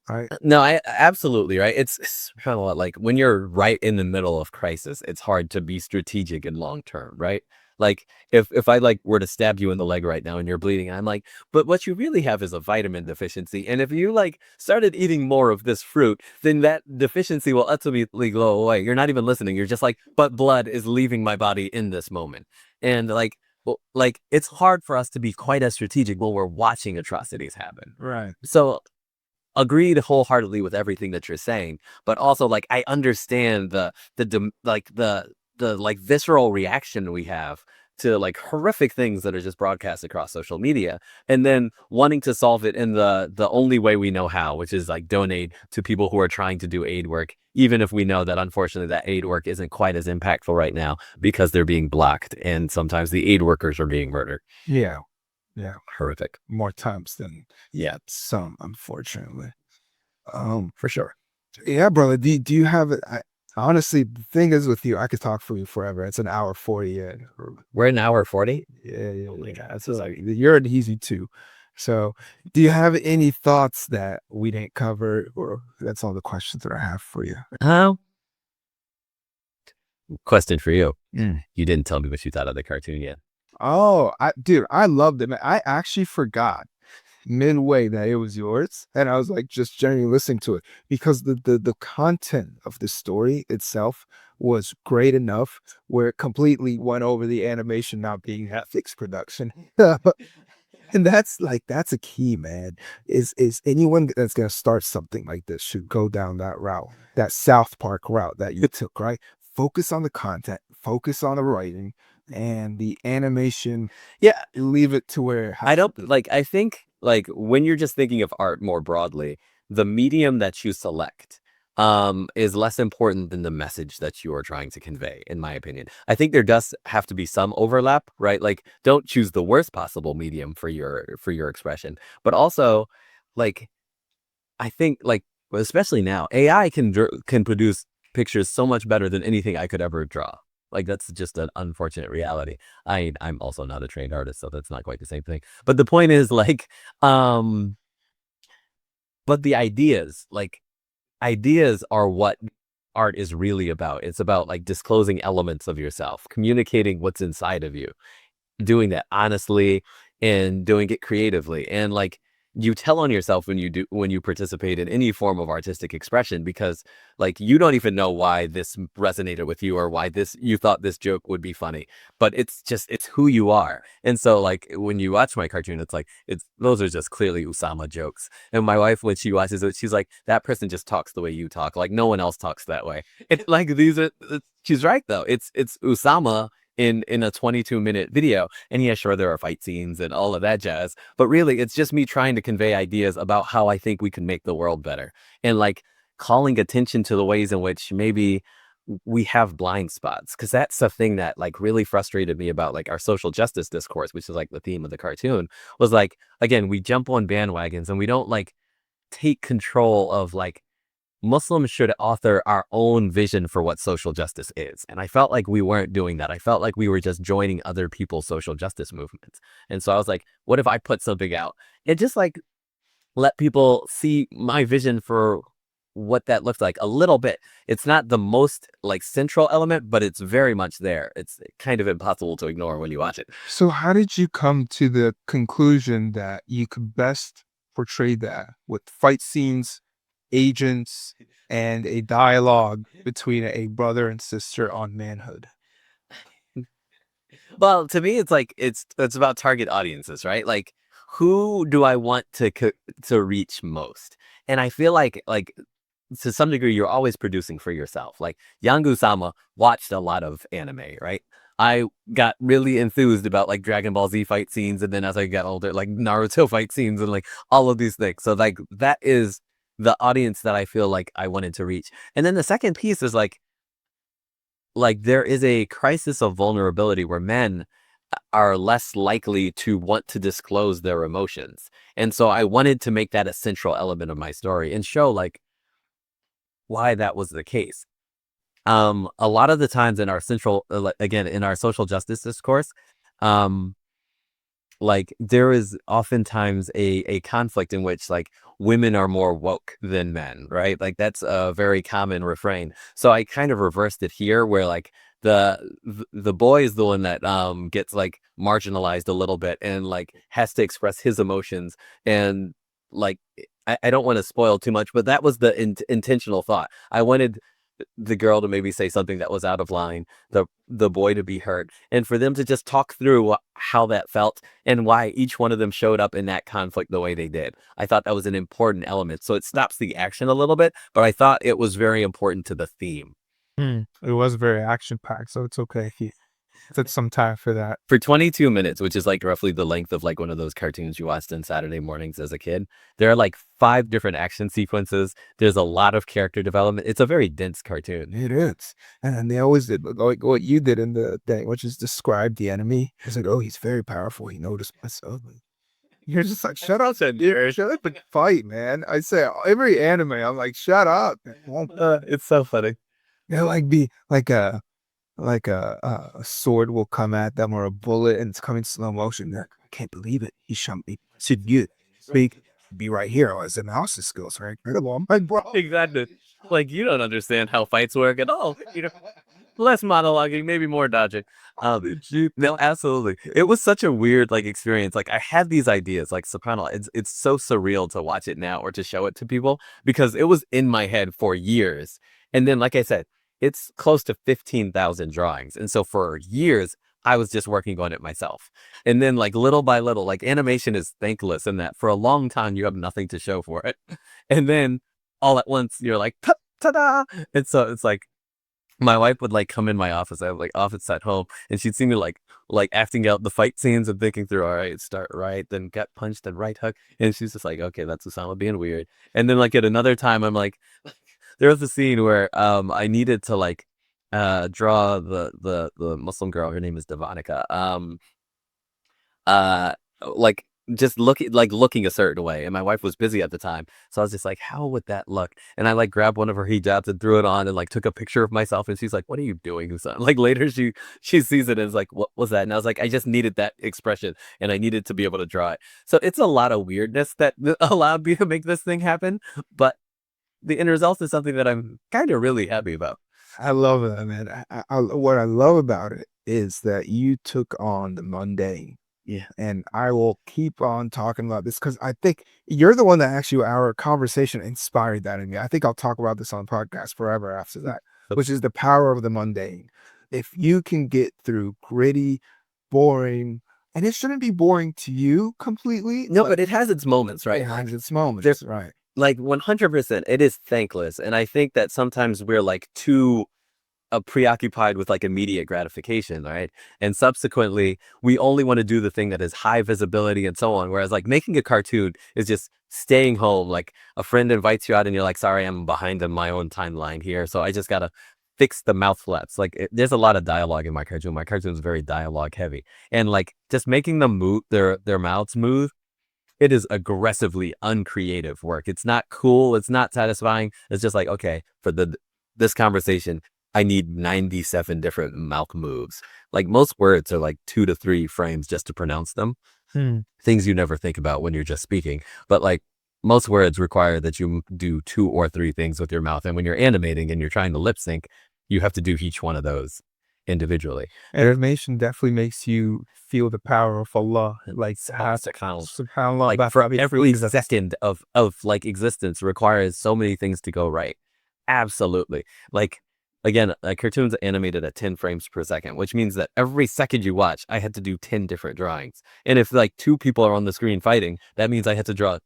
Right? No, I absolutely right. It's kind of like when you're right in the middle of crisis, it's hard to be strategic and long term, right? Like if I like were to stab you in the leg right now and you're bleeding, I'm like, but what you really have is a vitamin deficiency. And if you like started eating more of this fruit, then that deficiency will ultimately go away. You're not even listening. You're just like, but blood is leaving my body in this moment. And like, well, like it's hard for us to be quite as strategic when we're watching atrocities happen. Right. So agreed wholeheartedly with everything that you're saying, but also like I understand the like visceral reaction we have to like horrific things that are just broadcast across social media, and then wanting to solve it in the only way we know how, which is like donate to people who are trying to do aid work, even if we know that unfortunately that aid work isn't quite as impactful right now because they're being blocked and sometimes the aid workers are being murdered. Yeah. Yeah. Horrific. More times than Yeah, some, unfortunately. for sure. Yeah, brother. Do you have it? Honestly, the thing is with you, I could talk for you forever. It's an hour 40 in. We're an hour 40. Yeah, yeah, Oh my yeah. God, That's this is like you're an easy two. So, do you have any thoughts that we didn't cover, or that's all the questions that I have for you? how question for you. Mm. You didn't tell me what you thought of the cartoon yet. Oh, dude, I loved it, man. I actually forgot midway that it was yours, and I was like just genuinely listening to it because the content of the story itself was great enough where it completely went over the animation not being Netflix production. And that's a key, man. Is anyone that's gonna start something like this should go down that route, that South Park route that you took, right? Focus on the content, focus on the writing, and the animation. Yeah, Leave it to where it I has don't to. like, I think like when you're just thinking of art more broadly, the medium that you select is less important than the message that you are trying to convey, in my opinion. I think there does have to be some overlap, right? Like don't choose the worst possible medium for your expression. But also like I think like especially now, AI can produce pictures so much better than anything I could ever draw. Like that's just an unfortunate reality. I'm also not a trained artist, so that's not quite the same thing. But the point is like, um, but the ideas, like ideas are what art is really about. It's about like disclosing elements of yourself, communicating what's inside of you, doing that honestly and doing it creatively. And like you tell on yourself when you participate in any form of artistic expression because like you don't even know why this resonated with you or why this you thought this joke would be funny, but it's who you are. And so like when you watch my cartoon, it's like it's those are just clearly Usama jokes. And my wife, when she watches it, she's like, that person just talks the way you talk, like no one else talks that way. It's like these are she's right though. It's Usama in a 22-minute video. And yeah, sure, there are fight scenes and all of that jazz, but really it's just me trying to convey ideas about how I think we can make the world better. And like calling attention to the ways in which maybe we have blind spots, because that's the thing that like really frustrated me about like our social justice discourse, which is like the theme of the cartoon, was like, again, we jump on bandwagons and we don't like take control of like Muslims should author our own vision for what social justice is. And I felt like we weren't doing that. I felt like we were just joining other people's social justice movements. And so I was like, what if I put something out and just like let people see my vision for what that looks like a little bit. It's not the most like central element, but it's very much there. It's kind of impossible to ignore when you watch it. So how did you come to the conclusion that you could best portray that with fight scenes, agents, and a dialogue between a brother and sister on manhood? Well, to me, it's like it's about target audiences, right? Like, who do I want to reach most? And I feel like to some degree, you're always producing for yourself. Like Yangu Sama watched a lot of anime, right? I got really enthused about like Dragon Ball Z fight scenes, and then as I got older, like Naruto fight scenes, and like all of these things. So like that is the audience that I feel like I wanted to reach. And then the second piece is like there is a crisis of vulnerability where men are less likely to want to disclose their emotions. And so I wanted to make that a central element of my story and show like why that was the case. A lot of the times in our again, in our social justice discourse, um, like there is oftentimes a conflict in which like women are more woke than men, right? Like that's a very common refrain. So I kind of reversed it here where like the boy is the one that gets like marginalized a little bit and like has to express his emotions. And like I don't want to spoil too much, but that was the intentional thought. I wanted the girl to maybe say something that was out of line, the boy to be hurt, and for them to just talk through how that felt and why each one of them showed up in that conflict the way they did. I thought that was an important element. So it stops the action a little bit, but I thought it was very important to the theme. It was very action packed, so it's okay if you took some time for that. For 22 minutes, which is like roughly the length of like one of those cartoons you watched on Saturday mornings as a kid, there are like 5 different action sequences. There's a lot of character development. It's a very dense cartoon. It is. And they always did like what you did in the thing, which is describe the enemy. It's like, oh, he's very powerful. He noticed myself. You're just like, shut up, dude. Shut up and fight, man. I say every anime, I'm like, shut up. It's so funny. They'll like be like a sword will come at them or a bullet and it's coming slow motion. They're like, I can't believe it. He shot me. Should you speak? Be right here. Oh, it's analysis skills, right? Incredible. I'm like, bro. Exactly. Like you don't understand how fights work at all. You know, less monologuing, maybe more dodging. No, absolutely. It was such a weird like experience. Like I had these ideas, like SubhanAllah. It's so surreal to watch it now or to show it to people because it was in my head for years. And then, like I said, it's close to 15,000 drawings, and so for years I was just working on it myself. And then, like little by little, like animation is thankless in that for a long time you have nothing to show for it, and then all at once you're like ta-da. And so it's like my wife would like come in my office. I have like office at home, and she'd see me like acting out the fight scenes and thinking through, all right, start right, then get punched and right hook. And she's just like, okay, that's Osama being weird. And then like at another time, I'm like, there was a scene where I needed to like draw the Muslim girl. Her name is Devanica. Uh like just looking a certain way. And my wife was busy at the time. So I was just like, how would that look? And I like grabbed one of her hijabs and threw it on and like took a picture of myself. And she's like, what are you doing, Husan? Like later she sees it and is like, what was that? And I was like, I just needed that expression and I needed to be able to draw it. So it's a lot of weirdness that allowed me to make this thing happen. But the end result is something that I'm kind of really happy about. I love that, man. What I love about it is that you took on the mundane. Yeah. And I will keep on talking about this because I think you're the one that actually our conversation inspired that in me. I think I'll talk about this on the podcast forever after that, which is the power of the mundane. If you can get through gritty, boring, and it shouldn't be boring to you completely. No, but it has its moments, right? It has its moments, right? Like 100%, it is thankless. And I think that sometimes we're like too preoccupied with like immediate gratification, right? And subsequently, we only want to do the thing that is high visibility and so on. Whereas like making a cartoon is just staying home. Like a friend invites you out and you're like, sorry, I'm behind on my own timeline here. So I just got to fix the mouth flaps. Like there's a lot of dialogue in my cartoon. My cartoon is very dialogue heavy. And like just making them move their mouths move, it is aggressively uncreative work. It's not cool. It's not satisfying. It's just like, okay, for this conversation, I need 97 different mouth moves. Like most words are like 2 to 3 frames just to pronounce them. Things you never think about when you're just speaking. But like most words require that you do 2 or 3 things with your mouth. And when you're animating and you're trying to lip sync, you have to do each one of those individually. Animation definitely makes you feel the power of Allah, like SubhanAllah. Like For every second of like existence requires so many things to go right. Absolutely. Like again, a cartoon's animated at 10 frames per second, which means that every second you watch, I had to do 10 different drawings. And if like 2 people are on the screen fighting, that means I had to draw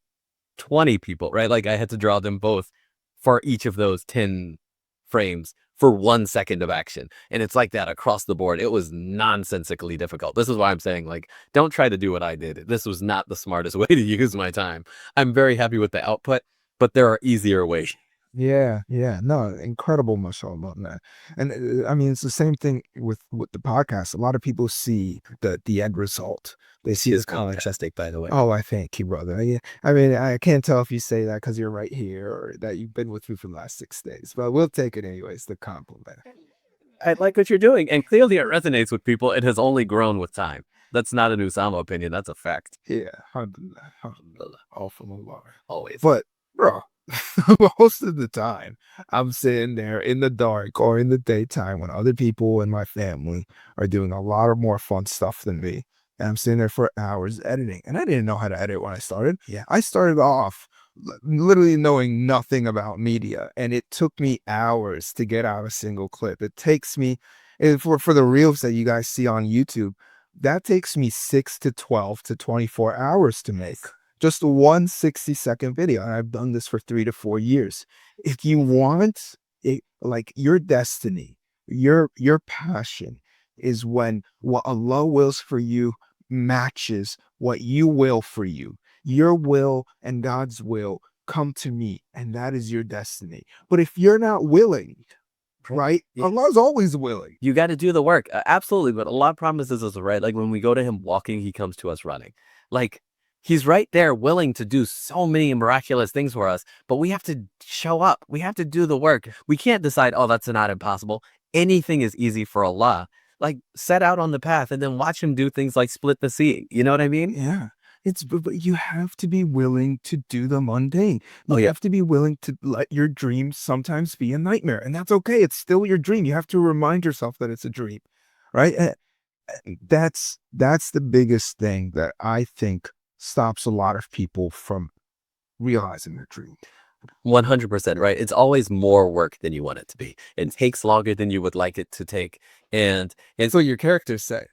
20 people, right? Like I had to draw them both for each of those 10 frames for 1 second of action. And it's like that across the board. It was nonsensically difficult. This is why I'm saying, like, don't try to do what I did. This was not the smartest way to use my time. I'm very happy with the output, but there are easier ways. Yeah, yeah, no, incredible, mashallah, man. And I mean, it's the same thing with the podcast. A lot of people see the end result. They see It's this kind of fantastic, by the way. oh, I thank you, brother. Yeah, I mean, I can't tell if you say that because you're right here or that you've been with me for the last 6 days, but we'll take it anyways. The compliment. I like what you're doing, and clearly it resonates with people. It has only grown with time. That's not an Usama opinion. That's a fact. Yeah, alhamdulillah, alhamdulillah, all from Allah. Always. But, bro, most of the time, I'm sitting there in the dark or in the daytime when other people in my family are doing a lot of more fun stuff than me. And I'm sitting there for hours editing. And I didn't know how to edit when I started. Yeah. I started off literally knowing nothing about media. And it took me hours to get out a single clip. It takes me, and for the reels that you guys see on YouTube, that takes me 6 to 12 to 24 hours to make. Just one 60-second video. And I've done this for 3 to 4 years. If you want it, like your destiny, your passion is when what Allah wills for you matches what you will for you. Your will and God's will come to me, and that is your destiny. But if you're not willing, right? Yeah. Allah's always willing. You got to do the work. Absolutely. But Allah promises us, right? Like when we go to him walking, he comes to us running. Like he's right there willing to do so many miraculous things for us, but we have to show up. We have to do the work. We can't decide, oh, that's not impossible. Anything is easy for Allah. Like set out on the path and then watch him do things like split the sea. You know what I mean? Yeah. But you have to be willing to do the mundane. You have to be willing to let your dreams sometimes be a nightmare. And that's okay. It's still your dream. You have to remind yourself that it's a dream. Right? And that's the biggest thing that I think stops a lot of people from realizing their dream. 100%, right? It's always more work than you want it to be. It takes longer than you would like it to take. And so your characters say.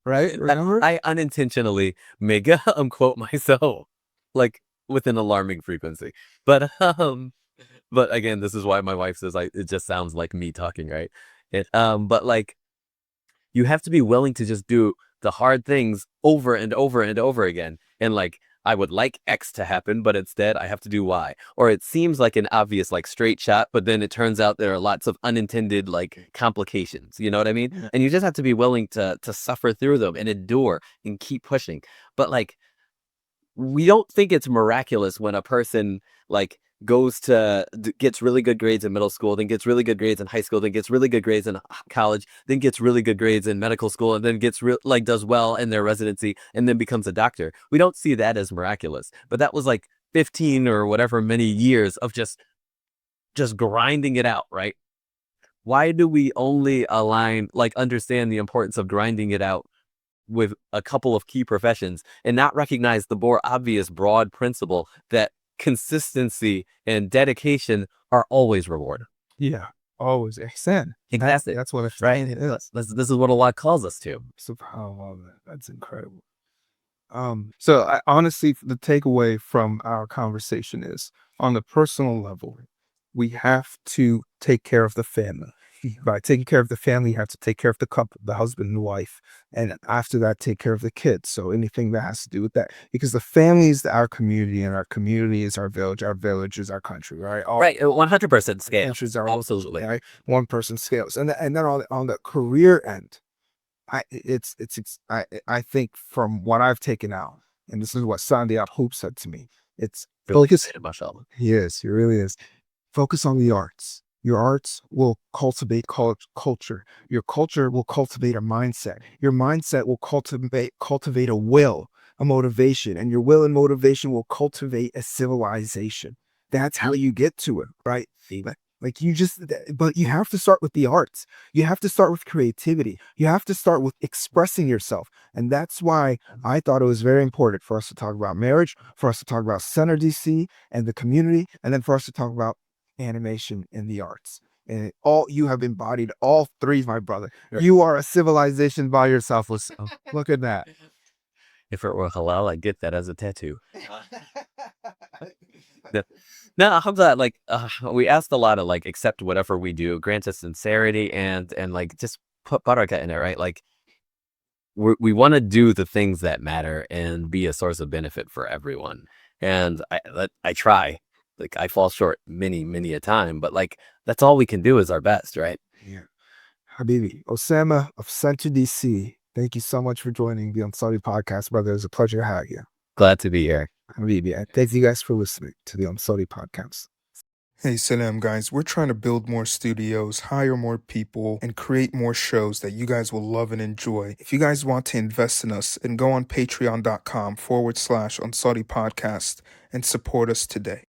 Right? Remember? I unintentionally make quote myself like with an alarming frequency. But again, this is why my wife says it just sounds like me talking, right? But like you have to be willing to just do the hard things over and over and over again. And like I would like X to happen, but instead I have to do Y. Or it seems like an obvious like straight shot, but then it turns out there are lots of unintended like complications. You know what I mean? And you just have to be willing to suffer through them and endure and keep pushing. But like we don't think it's miraculous when a person like gets really good grades in middle school, then gets really good grades in high school, then gets really good grades in college, then gets really good grades in medical school, and then does well in their residency, and then becomes a doctor. We don't see that as miraculous, but that was like 15 or whatever many years of just grinding it out, right? Why do we only understand the importance of grinding it out with a couple of key professions and not recognize the more obvious broad principle that consistency and dedication are always rewarded? Yeah, always extend. Exactly. That's what it's Right. it is. This is what Allah calls us to. SubhanAllah, that's incredible. So I honestly, the takeaway from our conversation is on the personal level, we have to take care of the family. By taking care of the family, you have to take care of the couple, the husband and wife, and after that, take care of the kids. So anything that has to do with that, because the family is our community, and our community is our village is our country, right? All Right. 100% scale. countries are Absolutely. right? One person scales, and then on the career end, I think from what I've taken out, and this is what Sandy Hoop said to me, it's focus. Mashallah. He is, he really is. Focus on the arts. Your arts will cultivate culture. Your culture will cultivate a mindset. Your mindset will cultivate a will, a motivation, and your will and motivation will cultivate a civilization. That's how you get to it, right? Like but you have to start with the arts. You have to start with creativity. You have to start with expressing yourself. And that's why I thought it was very important for us to talk about marriage, for us to talk about CenterDC and the community, and then for us to talk about animation and the arts. And you have embodied all three, my brother. You are a civilization by yourself. Look at that. If it were halal, I'd get that as a tattoo. No, alhamdulillah, we asked a lot of accept whatever we do, grant us sincerity and just put barakah in it, right? We want to do the things that matter and be a source of benefit for everyone. And I try, I fall short many a time, but that's all we can do is our best, right? Yeah. Habibi, Osama of CenterDC, thank you so much for joining the Ansari podcast, brother. It was a pleasure to have you. Glad to be here. Habibi, and thank you guys for listening to the Ansari podcast. Hey, Salam, guys. We're trying to build more studios, hire more people, and create more shows that you guys will love and enjoy. If you guys want to invest in us, then go on patreon.com/Ansari podcast and support us today.